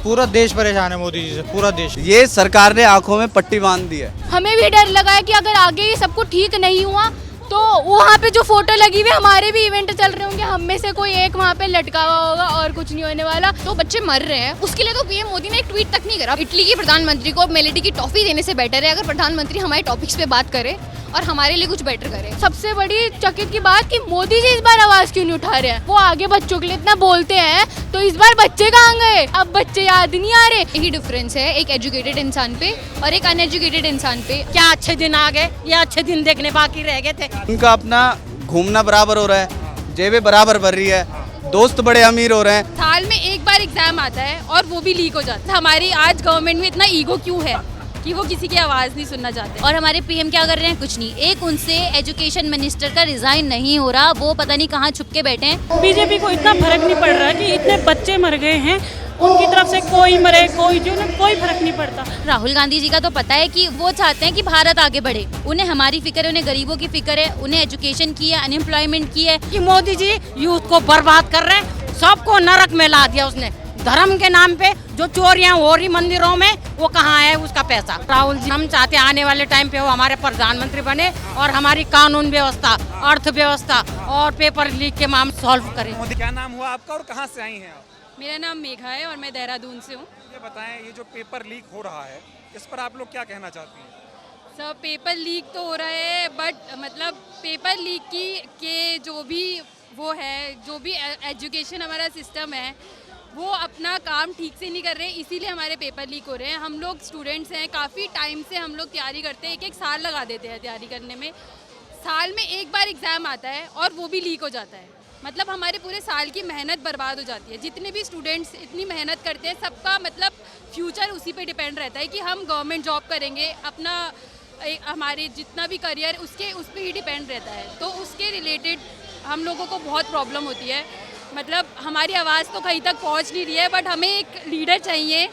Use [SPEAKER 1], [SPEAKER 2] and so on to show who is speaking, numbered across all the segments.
[SPEAKER 1] पूरा देश परेशान है मोदी जी से, पूरा देश।
[SPEAKER 2] ये सरकार ने आंखों में पट्टी बांध दी है।
[SPEAKER 3] हमें भी डर लगा है कि अगर आगे ये सब कुछ ठीक नहीं हुआ तो वहाँ पे जो फोटो लगी हुई, हमारे भी इवेंट चल रहे होंगे, हम में से कोई एक वहाँ पे लटका हुआ होगा और कुछ नहीं होने वाला।
[SPEAKER 4] तो बच्चे मर रहे हैं, उसके लिए तो पीएम मोदी ने एक ट्वीट तक नहीं करा। इटली के प्रधानमंत्री को मेलेडी की टॉफी देने से बेटर है अगर प्रधानमंत्री हमारे टॉपिक्स पे बात करे और हमारे लिए कुछ बेटर करे।
[SPEAKER 3] सबसे बड़ी चकित की बात कि मोदी जी इस बार आवाज क्यों नहीं उठा रहे हैं। वो आगे बच्चों के लिए इतना बोलते हैं तो इस बार बच्चे कहाँ गए, अब बच्चे याद नहीं आ रहे।
[SPEAKER 4] यही डिफरेंस है एक एजुकेटेड इंसान पे और एक अनएजुकेटेड इंसान पे।
[SPEAKER 5] क्या अच्छे दिन आ गए, ये अच्छे दिन देखने बाकी रह गए थे।
[SPEAKER 2] उनका अपना घूमना बराबर हो रहा है, जेबें बराबर भर रही है, दोस्त बड़े अमीर हो रहे हैं।
[SPEAKER 3] साल में एक बार एग्जाम आता है और वो भी लीक हो जाता है। हमारी आज गवर्नमेंट में इतना ईगो क्यों है कि वो किसी की आवाज नहीं सुनना चाहते।
[SPEAKER 6] और हमारे पीएम क्या कर रहे हैं, कुछ नहीं। एक उनसे एजुकेशन मिनिस्टर का रिजाइन नहीं हो रहा, वो पता नहीं कहाँ छुप के बैठे हैं।
[SPEAKER 5] बीजेपी को इतना फर्क नहीं पड़ रहा कि इतने बच्चे मर गए हैं, उनकी तरफ से कोई मरे कोई जो, कोई फर्क नहीं पड़ता।
[SPEAKER 6] राहुल गांधी जी का तो पता है कि वो चाहते हैं कि भारत आगे बढ़े। उन्हें हमारी फिक्र है, उन्हें गरीबों की फिक्र है, उन्हें एजुकेशन की है, अनएम्प्लॉयमेंट की है।
[SPEAKER 5] कि मोदी जी यूथ को बर्बाद कर रहे हैं, सबको नरक में ला दिया उसने। धर्म के नाम पे जो चोरियां हो रही मंदिरों में, वो कहाँ है उसका पैसा। राहुल जी, हम चाहते हैं आने वाले टाइम पे वो हमारे प्रधानमंत्री बने और हमारी कानून व्यवस्था, अर्थव्यवस्था और पेपर लीक के मामले सॉल्व करें।
[SPEAKER 7] मोदी, क्या नाम हुआ आपका और कहाँ से आई हैं आप?
[SPEAKER 3] मेरा नाम मेघा है और मैं देहरादून से हूँ।
[SPEAKER 7] ये बताएं, ये जो पेपर लीक हो रहा है इस पर आप लोग क्या कहना चाहती हैं?
[SPEAKER 3] सब पेपर लीक तो हो रहा है, बट मतलब पेपर लीक के जो भी वो है, जो भी एजुकेशन हमारा सिस्टम है, वो अपना काम ठीक से नहीं कर रहे, इसीलिए हमारे पेपर लीक हो रहे हैं। हम लोग स्टूडेंट्स हैं, काफ़ी टाइम से हम लोग तैयारी करते हैं, एक एक साल लगा देते हैं तैयारी करने में। साल में एक बार एग्ज़ाम आता है और वो भी लीक हो जाता है। मतलब हमारे पूरे साल की मेहनत बर्बाद हो जाती है। जितने भी स्टूडेंट्स इतनी मेहनत करते हैं, सबका मतलब फ्यूचर उसी पे डिपेंड रहता है कि हम गवर्नमेंट जॉब करेंगे, अपना हमारे जितना भी करियर उस पर ही डिपेंड रहता है। तो उसके रिलेटेड हम लोगों को बहुत प्रॉब्लम होती है। मतलब हमारी आवाज़ तो कहीं तक पहुंच नहीं रही है, बट हमें एक लीडर चाहिए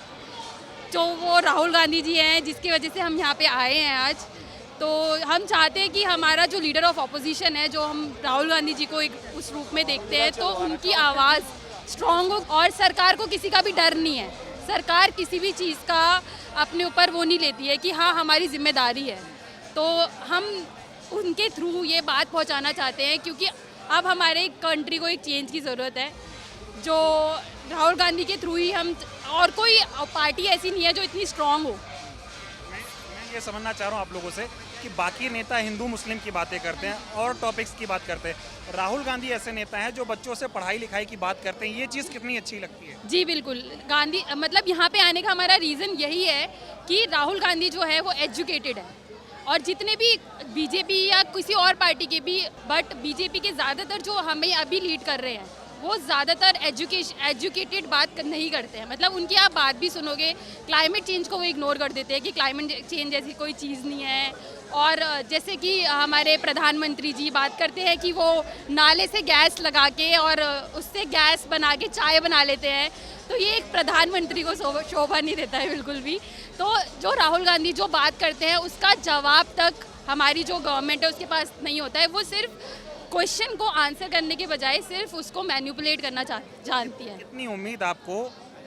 [SPEAKER 3] जो वो राहुल गांधी जी हैं, जिसकी वजह से हम यहाँ पे आए हैं आज। तो हम चाहते हैं कि हमारा जो लीडर ऑफ अपोजिशन है, जो हम राहुल गांधी जी को एक उस रूप में देखते हैं, तो उनकी आवाज़ स्ट्रॉन्ग हो। और सरकार को किसी का भी डर नहीं है, सरकार किसी भी चीज़ का अपने ऊपर वो नहीं लेती है कि हाँ हमारी जिम्मेदारी है। तो हम उनके थ्रू ये बात पहुँचाना चाहते हैं, क्योंकि अब हमारे कंट्री को एक चेंज की ज़रूरत है, जो राहुल गांधी के थ्रू ही हम, और कोई पार्टी ऐसी नहीं है जो इतनी स्ट्रांग हो।
[SPEAKER 7] मैं ये समझना चाह रहा हूँ आप लोगों से कि बाकी नेता हिंदू मुस्लिम की बातें करते हैं और टॉपिक्स की बात करते हैं, राहुल गांधी ऐसे नेता हैं जो बच्चों से पढ़ाई लिखाई की बात करते हैं। ये चीज़ कितनी अच्छी लगती है?
[SPEAKER 3] जी बिल्कुल, गांधी मतलब यहाँ पे आने का हमारा रीज़न यही है कि राहुल गांधी जो है वो एजुकेटेड है, और जितने भी बीजेपी या किसी और पार्टी के भी, बट बीजेपी के ज़्यादातर जो हमें अभी लीड कर रहे हैं वो ज़्यादातर एजुकेटेड बात नहीं करते हैं। मतलब उनकी आप बात भी सुनोगे, क्लाइमेट चेंज को वो इग्नोर कर देते हैं कि क्लाइमेट चेंज जैसी कोई चीज़ नहीं है। और जैसे कि हमारे प्रधानमंत्री जी बात करते हैं कि वो नाले से गैस लगा के और उससे गैस बना के चाय बना लेते हैं, तो ये एक प्रधानमंत्री को शोभा नहीं देता है बिल्कुल भी। तो जो राहुल गांधी जो बात करते हैं उसका जवाब तक हमारी जो गवर्नमेंट है उसके पास नहीं होता है। वो सिर्फ क्वेश्चन को आंसर करने के बजाय सिर्फ उसको मैनिपुलेट करना जानती है।
[SPEAKER 7] कितनी उम्मीद आपको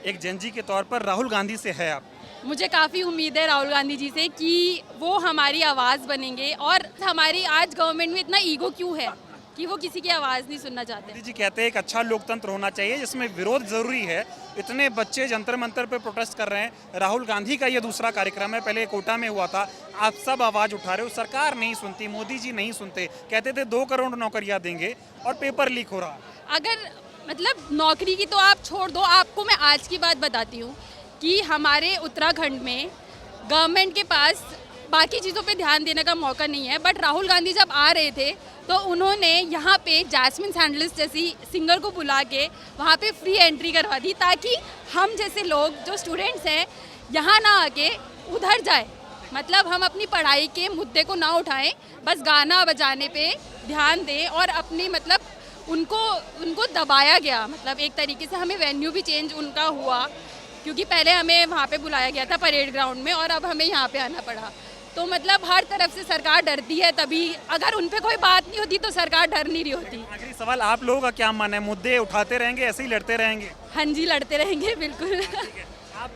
[SPEAKER 7] एक जनजी के तौर पर राहुल गांधी से है? आप
[SPEAKER 3] मुझे काफ़ी उम्मीद है राहुल गांधी जी से कि वो हमारी आवाज़ बनेंगे। और हमारी आज गवर्नमेंट में इतना ईगो क्यों है कि वो किसी की आवाज़ नहीं सुनना चाहते।
[SPEAKER 7] मोदी जी कहते हैं एक अच्छा लोकतंत्र होना चाहिए जिसमें विरोध जरूरी है। इतने बच्चे जंतर मंतर पे प्रोटेस्ट कर रहे हैं। राहुल गांधी का ये दूसरा कार्यक्रम है, पहले कोटा में हुआ था। आप सब आवाज़ उठा रहे हो, सरकार नहीं सुनती, मोदी जी नहीं सुनते। कहते थे 2 करोड़ नौकरियां देंगे और पेपर लीक हो रहा।
[SPEAKER 3] अगर मतलब नौकरी की तो आप छोड़ दो, आपको मैं आज की बात बताती हूँ कि हमारे उत्तराखंड में गवर्नमेंट के पास बाकी चीज़ों पे ध्यान देने का मौका नहीं है। बट राहुल गांधी जब आ रहे थे तो उन्होंने यहाँ पे जैस्मिन सैंडलिस जैसी सिंगर को बुला के वहाँ पे फ्री एंट्री करवा दी, ताकि हम जैसे लोग जो स्टूडेंट्स हैं यहाँ ना आके उधर जाए। मतलब हम अपनी पढ़ाई के मुद्दे को ना उठाएं, बस गाना बजाने पे ध्यान दें। और अपनी मतलब उनको दबाया गया, मतलब एक तरीके से हमें वेन्यू भी चेंज उनका हुआ, क्योंकि पहले हमें वहाँ पे बुलाया गया था परेड ग्राउंड में और अब हमें यहाँ पे आना पड़ा। तो मतलब हर तरफ से सरकार डरती है, तभी अगर उन पे कोई बात नहीं होती तो सरकार डर नहीं रही होती।
[SPEAKER 7] आखिरी सवाल, आप लोगों का क्या मानना है? मुद्दे उठाते रहेंगे, ऐसे ही लड़ते रहेंगे?
[SPEAKER 3] हाँ जी, लड़ते रहेंगे बिल्कुल।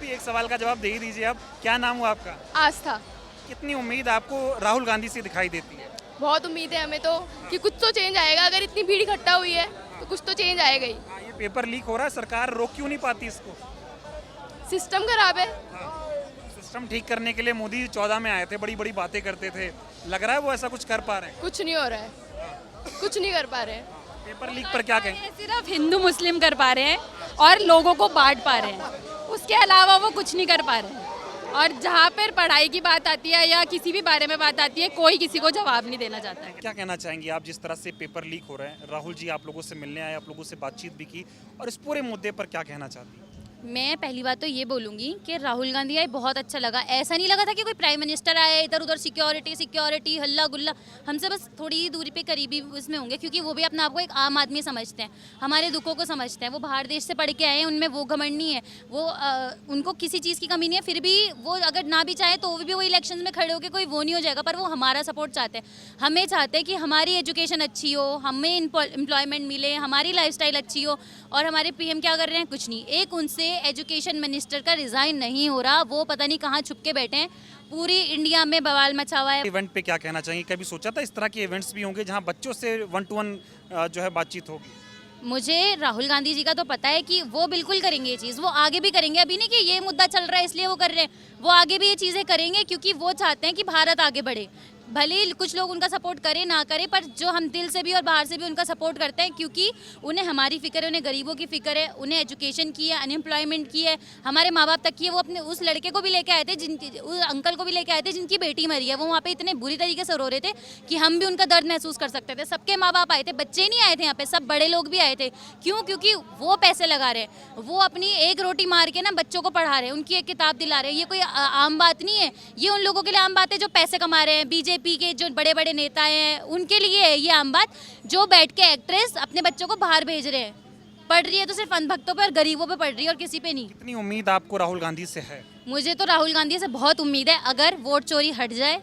[SPEAKER 7] भी एक सवाल का जवाब दे ही दीजिए आप। क्या नाम हुआ आपका?
[SPEAKER 8] आस्था।
[SPEAKER 7] कितनी उम्मीद आपको राहुल गांधी से दिखाई देती है?
[SPEAKER 8] बहुत उम्मीद है हमें तो कि कुछ तो चेंज आएगा। अगर इतनी भीड़ इकट्ठा हुई है तो कुछ तो चेंज आएगा ही।
[SPEAKER 7] हाँ, ये पेपर लीक हो रहा है, सरकार रोक क्यों नहीं पाती इसको?
[SPEAKER 8] सिस्टम खराब है।
[SPEAKER 7] सिस्टम ठीक करने के लिए मोदी जी 14 में आए थे, बड़ी बड़ी बातें करते थे। लग रहा है वो ऐसा कुछ कर पा रहे हैं?
[SPEAKER 8] कुछ नहीं हो रहा है, कुछ नहीं कर पा रहे हैं।
[SPEAKER 7] पेपर लीक पर क्या कहें?
[SPEAKER 3] सिर्फ हिंदू मुस्लिम कर पा रहे हैं और लोगों को बांट पा रहे हैं, उसके अलावा वो कुछ नहीं कर पा रहे हैं। और जहाँ पर पढ़ाई की बात आती है या किसी भी बारे में बात आती है, कोई किसी को जवाब नहीं देना चाहता है।
[SPEAKER 7] क्या कहना चाहेंगी आप, जिस तरह से पेपर लीक हो रहे हैं? राहुल जी आप लोगों से मिलने आए, आप लोगों से बातचीत भी की, और इस पूरे मुद्दे पर क्या कहना चाहती हैं?
[SPEAKER 6] मैं पहली बात तो ये बोलूँगी कि राहुल गांधी आए बहुत अच्छा लगा। ऐसा नहीं लगा था कि कोई प्राइम मिनिस्टर आए, इधर उधर सिक्योरिटी हल्ला गुल्ला। हमसे बस थोड़ी ही दूरी पे करीबी उसमें होंगे, क्योंकि वो भी अपने आप को एक आम आदमी समझते हैं, हमारे दुखों को समझते हैं। वो बाहर देश से पढ़ के आए हैं, उनमें वो घमंड नहीं है, वो उनको किसी चीज़ की कमी नहीं है। फिर भी वो अगर ना भी चाहे तो भी वो इलेक्शन में खड़े होकर कोई वो नहीं हो जाएगा, पर वो हमारा सपोर्ट चाहते हैं। हमें चाहते हैं कि हमारी एजुकेशन अच्छी हो, हमें एम्प्लॉयमेंट मिले, हमारी लाइफस्टाइल अच्छी हो। और हमारे पीएम क्या कर रहे हैं? कुछ नहीं। एक उनसे एजुकेशन मिनिस्टर का रिजाइन नहीं हो रहा, वो पता नहीं कहाँ छुप के बैठे हैं। पूरी इंडिया में बवाल मचा हुआ है।
[SPEAKER 7] इवेंट पे क्या कहना चाहिए? कभी सोचा था इस तरह के इवेंट्स भी होंगे जहां बच्चों से 1 to 1 जो है बातचीत होगी?
[SPEAKER 6] मुझे राहुल गांधी जी का तो पता है कि वो बिल्कुल करेंगे ये चीज़, वो आगे भी करेंगे। अभी नहीं कि ये मुद्दा चल रहा है इसलिए वो कर रहे हैं, वो आगे भी ये चीज़ें करेंगे, क्योंकि वो चाहते हैं कि भारत आगे बढ़े। भले ही कुछ लोग उनका सपोर्ट करें ना करें, पर जो हम दिल से भी और बाहर से भी उनका सपोर्ट करते हैं, क्योंकि उन्हें हमारी फिक्र है, उन्हें गरीबों की फिक्र है, उन्हें एजुकेशन की है, अनएम्प्लॉयमेंट की है, हमारे माँ बाप तक की है। वो अपने उस लड़के को भी लेके आए थे, उस अंकल को भी लेके आए थे जिनकी बेटी मरी है। वो वहाँ पे इतने बुरी तरीके से रो रहे थे कि हम भी उनका दर्द महसूस कर सकते थे। सबके माँ बाप आए थे, बच्चे नहीं आए थे यहाँ पे, सब बड़े लोग भी आए थे। क्यों? क्योंकि वो पैसे लगा रहे हैं, वो अपनी एक रोटी मार के ना बच्चों को पढ़ा रहे हैं, उनकी एक किताब दिला रहे हैं। ये कोई आम बात नहीं है, ये उन लोगों के लिए आम बात है जो पैसे कमा रहे हैं। बीजेपी के जो बड़े बड़े नेता हैं उनके लिए है ये आम बात, जो बैठ के एक्ट्रेस अपने बच्चों को बाहर भेज रहे हैं। पढ़ रही है तो सिर्फ अंधभक्तों पे और गरीबों पे पढ़ रही है और किसी पे नहीं।
[SPEAKER 7] कितनी उम्मीद आपको राहुल गांधी से है?
[SPEAKER 6] मुझे तो राहुल गांधी से बहुत उम्मीद है। अगर वोट चोरी हट जाए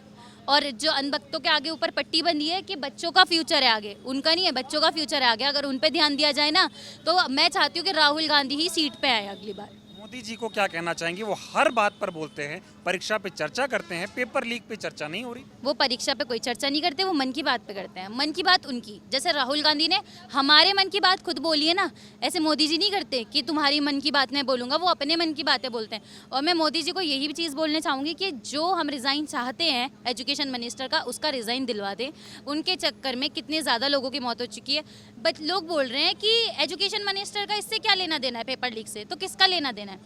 [SPEAKER 6] और जो अंधभक्तों के आगे ऊपर पट्टी बंधी है कि बच्चों का फ्यूचर है आगे, उनका नहीं है, बच्चों का फ्यूचर है आगे, अगर उन पे ध्यान दिया जाए ना, तो मैं चाहती हूँ कि राहुल गांधी ही सीट पे आए अगली बार।
[SPEAKER 7] मोदी जी को क्या कहना चाहेंगे? वो हर बात पर बोलते हैं, परीक्षा पे चर्चा करते हैं, पेपर लीक पे चर्चा नहीं हो रही।
[SPEAKER 6] वो परीक्षा पे कोई चर्चा नहीं करते, वो मन की बात पे करते हैं। मन की बात उनकी, जैसे राहुल गांधी ने हमारे मन की बात खुद बोली है ना, ऐसे मोदी जी नहीं करते कि तुम्हारी मन की बात मैं बोलूँगा, वो अपने मन की बातें बोलते हैं। और मैं मोदी जी को यही भी चीज़ बोलना चाहूँगी कि जो हम रिज़ाइन चाहते हैं एजुकेशन मिनिस्टर का, उसका रिज़ाइन दिलवा दें। उनके चक्कर में कितने ज़्यादा लोगों की मौत हो चुकी है। बट लोग बोल रहे हैं कि एजुकेशन मिनिस्टर का इससे क्या लेना देना है पेपर लीक से, तो किसका लेना देना है?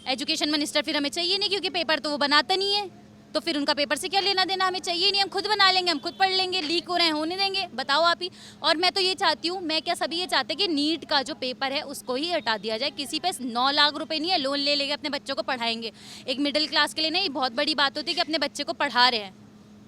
[SPEAKER 6] एजुकेशन मिनिस्टर फिर हमें चाहिए नहीं, क्योंकि पेपर तो वो बनाता नहीं है, तो फिर उनका पेपर से क्या लेना देना? हमें चाहिए नहीं, हम खुद बना लेंगे, हम खुद पढ़ लेंगे। लीक हो रहे हैं, होने देंगे? बताओ आप ही। और मैं तो ये चाहती हूँ, मैं क्या सभी ये चाहते हैं कि नीट का जो पेपर है उसको ही हटा दिया जाए। किसी पे 9 लाख रुपए नहीं है, लोन ले लेके अपने बच्चों को पढ़ाएंगे। एक मिडिल क्लास के लिए नहीं, बहुत बड़ी बात होती है कि अपने बच्चे को पढ़ा रहे हैं,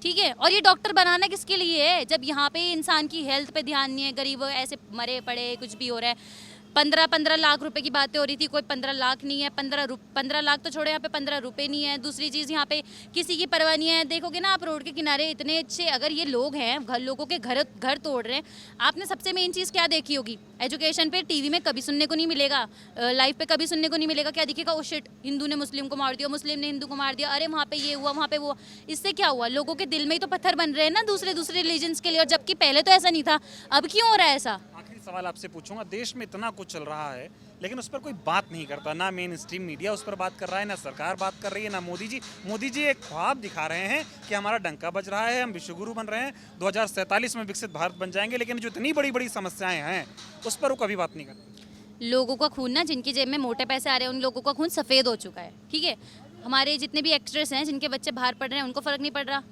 [SPEAKER 6] ठीक है। और ये डॉक्टर बनाना किसके लिए है, जब यहाँ पे इंसान की हेल्थ पे ध्यान नहीं है, गरीब ऐसे मरे पड़े, कुछ भी हो रहा है। 15 लाख रुपए की बातें हो रही थी, कोई 15 लाख नहीं है, 15 लाख तो छोड़े, यहाँ पे 15 रुपए नहीं है। दूसरी चीज़, यहाँ पे किसी की परवाह नहीं है। देखोगे ना आप रोड के किनारे इतने अच्छे, अगर ये लोग हैं लोगों के घर तोड़ रहे हैं। आपने सबसे मेन चीज़ क्या देखी होगी? एजुकेशन पे टीवी में कभी सुनने को नहीं मिलेगा, लाइव पे कभी सुनने को नहीं मिलेगा। क्या दिखेगा? ओ शिट, हिंदू ने मुस्लिम को मार दिया, मुस्लिम ने हिंदू को मार दिया, अरे वहाँ पे ये हुआ, वहाँ पे वो। इससे क्या हुआ? लोगों के दिल में ही तो पत्थर बन रहे हैं ना दूसरे रिलीजन्स के लिए, और जबकि पहले तो ऐसा नहीं था। अब क्यों हो रहा है ऐसा?
[SPEAKER 7] आखिरी सवाल आपसे पूछूंगा, देश में इतना कुछ चल रहा है लेकिन उस पर कोई बात नहीं करता, ना मेन स्ट्रीम मीडिया उस पर बात कर रहा है, ना सरकार बात कर रही है, ना मोदी जी। मोदी जी एक ख्वाब दिखा रहे हैं कि हमारा डंका बज रहा है, हम विश्वगुरु बन रहे हैं, 2047 में विकसित भारत बन जाएंगे, लेकिन जो इतनी बड़ी बड़ी समस्याएं हैं उस पर वो कभी बात नहीं करते।
[SPEAKER 6] लोगों का खून ना, जिनकी जेब में मोटे पैसे आ रहे हैं, उन लोगों का खून सफ़ेद हो चुका है, ठीक है। हमारे जितने भी एक्ट्रेस हैं जिनके बच्चे बाहर पढ़ रहे हैं, उनको फ़र्क नहीं पड़ रहा।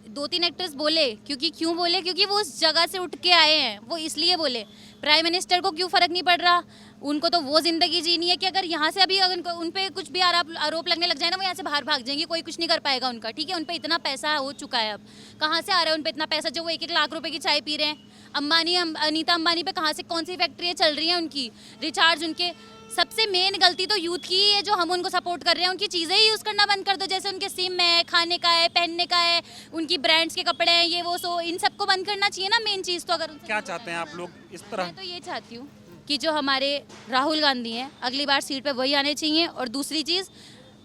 [SPEAKER 6] 2-3 एक्ट्रेस बोले, क्यों बोले? क्योंकि वो उस जगह से उठ के आए हैं, वो इसलिए बोले। प्राइम मिनिस्टर को क्यों फ़र्क नहीं पड़ रहा? उनको तो वो ज़िंदगी जीनी है कि अगर यहाँ से अभी अगर उन पे कुछ भी आरोप लगने लग जाए ना, वो यहाँ से बाहर भाग जाएंगे, कोई कुछ नहीं कर पाएगा उनका, ठीक है। उन पे इतना पैसा हो चुका है, अब कहाँ से आ रहा है उन पे इतना पैसा, जो वो 1-1 लाख रुपए की चाय पी रहे हैं। अनीता अंबानी पे कहाँ से, कौन सी फैक्ट्रियाँ चल रही हैं उनकी, रिचार्ज उनके। सबसे मेन गलती तो यूथ की ही है, जो हम उनको सपोर्ट कर रहे हैं। उनकी चीज़ें ही यूज़ करना बंद कर दो, जैसे उनके सिम है, खाने का है, पहनने का है, उनकी ब्रांड्स के कपड़े हैं, ये वो, सो इन सबको बंद करना चाहिए ना मेन चीज़ तो। अगर
[SPEAKER 7] क्या चाहते हैं आप लोग इस तरह?
[SPEAKER 6] मैं तो ये चाहती हूँ कि जो हमारे राहुल गांधी हैं, अगली बार सीट पे वही आने चाहिए। और दूसरी चीज़,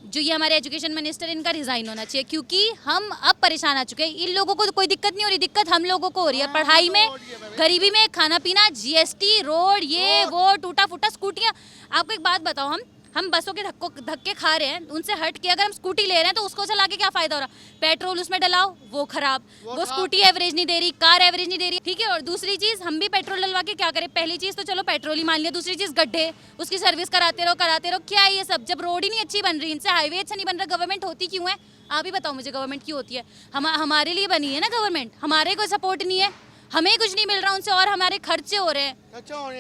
[SPEAKER 6] जो ये हमारे एजुकेशन मिनिस्टर, इनका रिजाइन होना चाहिए, क्योंकि हम अब परेशान आ चुके हैं। इन लोगों को तो कोई दिक्कत नहीं हो रही, दिक्कत हम लोगों को हो रही है। पढ़ाई में, गरीबी में, खाना पीना, जीएसटी, रोड, ये वो टूटा फूटा स्कूटियाँ। आपको एक बात बताओ, हम बसों के धक्के खा रहे हैं, उनसे हट के अगर हम स्कूटी ले रहे हैं तो उसको चला के क्या फायदा हो रहा? पेट्रोल उसमें डलाओ, वो खराब, वो स्कूटी एवरेज नहीं दे रही, कार एवरेज नहीं दे रही, ठीक है। और दूसरी चीज, हम भी पेट्रोल डलवा के क्या करें? पहली चीज तो चलो पेट्रोल ही मान लिया, दूसरी चीज गड्ढे, उसकी सर्विस कराते रहो। क्या है ये सब? जब रोड ही नहीं अच्छी बन रही, इनसे हाईवे अच्छा नहीं बन रहा, गवर्नमेंट होती क्यों है? आप ही बताओ मुझे, गवर्नमेंट क्यों होती है? हमारे लिए बनी है ना गवर्नमेंट, हमारे कोई सपोर्ट नहीं है, हमें कुछ नहीं मिल रहा उनसे, और हमारे खर्चे हो रहे हैं।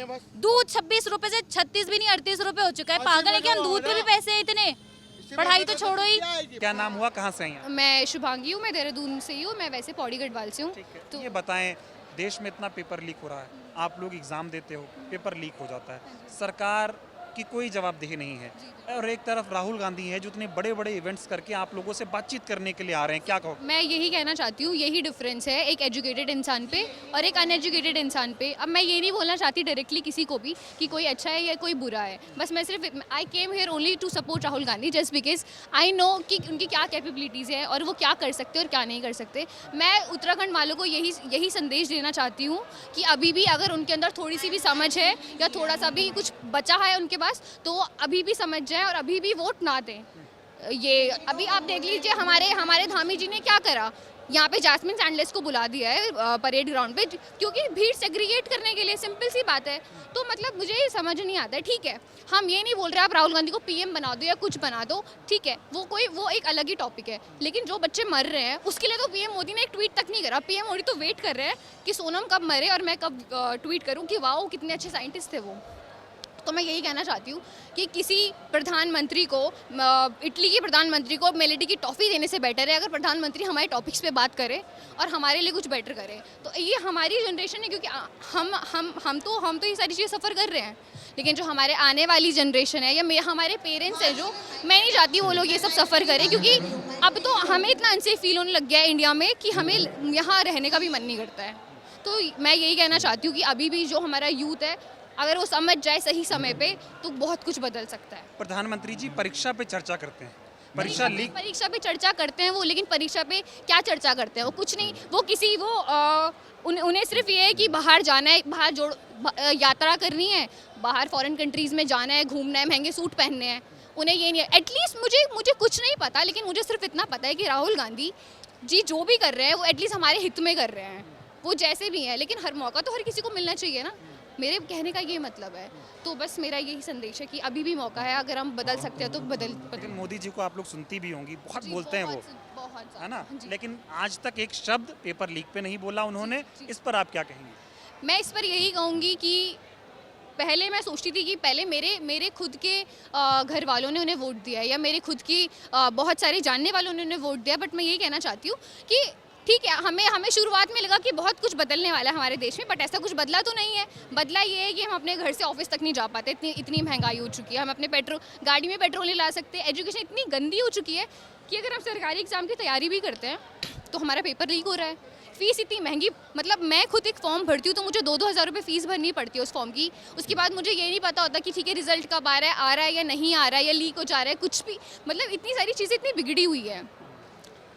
[SPEAKER 6] बस दूध 26 रुपए से 36 भी नहीं 38 रुपए हो चुका है। पागल है कि हम दूध पे भी पैसे हैं इतने? पढ़ाई तो छोड़ो ही।
[SPEAKER 7] क्या नाम हुआ, कहाँ से हैं?
[SPEAKER 4] मैं शुभांगी हूँ, मैं देहरादून से ही हूँ, मैं वैसे पौड़ी गढ़वाल से हूँ।
[SPEAKER 7] तो ये बताएं, देश में इतना पेपर लीक हो रहा है, आप लोग एग्जाम देते हो, पेपर लीक हो जाता है, सरकार की कोई जवाबदेही नहीं है, और एक तरफ राहुल गांधी है जो इतने बड़े बड़े इवेंट्स करके आप लोगों से बातचीत करने के लिए आ रहे हैं, क्या कहो?
[SPEAKER 4] मैं यही कहना चाहती हूँ, यही डिफरेंस है एक एजुकेटेड इंसान पे और एक अनएजुकेटेड इंसान पे। अब मैं ये नहीं बोलना चाहती डायरेक्टली किसी को भी कि कोई अच्छा है या कोई बुरा है, बस मैं सिर्फ I came here only to support Rahul Gandhi, just because I know कि उनकी क्या कैपेबिलिटीज़ है और वो क्या कर सकते हैं और क्या नहीं कर सकते। मैं उत्तराखंड वालों को यही संदेश देना चाहती हूँ कि अभी भी अगर उनके अंदर थोड़ी सी भी समझ है या थोड़ा सा भी कुछ बचा है उनके पास, तो अभी भी समझ जाए और अभी भी वोट ना दें। ये अभी आप देख लीजिए, हमारे धामी जी ने क्या करा, यहाँ पे जैस्मिन सैंडलेस को बुला दिया है परेड ग्राउंड पे, क्योंकि भीड़ सेग्रीगेट करने के लिए, सिंपल सी बात है। तो मतलब मुझे ये समझ नहीं आता है। ठीक है, हम ये नहीं बोल रहे आप राहुल गांधी को पीएम बना दो या कुछ बना दो, ठीक है, वो एक अलग ही टॉपिक है, लेकिन जो बच्चे मर रहे हैं उसके लिए तो पीएम मोदी ने एक ट्वीट तक नहीं करा। पीएम मोदी तो वेट कर रहे हैं कि सोनम कब मरे और मैं कब ट्वीट करूँ कि वाह कितने अच्छे साइंटिस्ट थे वो। तो मैं यही कहना चाहती हूँ कि किसी प्रधानमंत्री को, इटली के प्रधानमंत्री को मेलेडी की टॉफ़ी देने से बेटर है अगर प्रधानमंत्री हमारे टॉपिक्स पे बात करे और हमारे लिए कुछ बेटर करे। तो ये हमारी जनरेशन है, क्योंकि हम तो ये सारी चीज़ें सफ़र कर रहे हैं, लेकिन जो हमारे आने वाली जनरेशन है या हमारे पेरेंट्स हैं, जो मैं नहीं चाहती वो लोग ये सब सफ़र करें, क्योंकि अब तो हमें इतना अनसेफ फील होने लग गया है इंडिया में कि हमें यहाँ रहने का भी मन नहीं करता है। तो मैं यही कहना चाहती हूँ कि अभी भी जो हमारा यूथ है, अगर वो समझ जाए सही समय पे तो बहुत कुछ बदल सकता है।
[SPEAKER 7] प्रधानमंत्री जी परीक्षा पे चर्चा करते हैं, परीक्षा
[SPEAKER 4] पे चर्चा करते हैं वो, लेकिन परीक्षा पे क्या चर्चा करते हैं? वो कुछ नहीं, उन्हें सिर्फ ये है कि बाहर जाना है, यात्रा करनी है, बाहर फॉरेन कंट्रीज़ में जाना है, घूमना है, महंगे सूट पहनने हैं। उन्हें ये नहीं है। एटलीस्ट मुझे कुछ नहीं पता, लेकिन मुझे सिर्फ इतना पता है कि राहुल गांधी जी जो भी कर रहे हैं वो एटलीस्ट हमारे हित में कर रहे हैं, वो जैसे भी हैं, लेकिन हर मौका तो हर किसी को मिलना चाहिए ना। मेरे कहने का ये मतलब है। तो बस मेरा यही संदेश है कि अभी भी मौका है, अगर हम बदल सकते हैं तो बदल।
[SPEAKER 7] मोदी जी को आप लोग सुनती भी होंगी, बहुत बोलते हैं वो,
[SPEAKER 4] बहुत
[SPEAKER 7] है ना, लेकिन आज तक एक शब्द पेपर लीक पे नहीं बोला उन्होंने। इस पर आप क्या कहेंगे?
[SPEAKER 4] मैं इस पर यही कहूँगी कि पहले मैं सोचती थी कि पहले मेरे खुद के घर वालों ने उन्हें वोट दिया है या मेरे खुद की बहुत सारे जानने वालों ने उन्हें वोट दिया, बट मैं यही कहना चाहती हूँ कि ठीक है, हमें शुरुआत में लगा कि बहुत कुछ बदलने वाला है हमारे देश में, बट ऐसा कुछ बदला तो नहीं है। बदला ये है कि हम अपने घर से ऑफिस तक नहीं जा पाते, इतनी महंगाई हो चुकी है, हम अपने गाड़ी में पेट्रोल नहीं ला सकते, एजुकेशन इतनी गंदी हो चुकी है कि अगर हम सरकारी एग्जाम की तैयारी भी करते हैं तो हमारा पेपर लीक हो रहा है। फ़ीस इतनी महंगी, मतलब मैं खुद एक फॉर्म भरती हूँ तो मुझे 2-2 हज़ार रुपये फ़ीस भरनी पड़ती है उस फॉर्म की। उसके बाद मुझे ये नहीं पता होता कि ठीक है रिजल्ट कब आ रहा है या नहीं आ रहा है या लीक हो जा रहा है, कुछ भी। मतलब इतनी सारी चीज़ें इतनी बिगड़ी हुई है।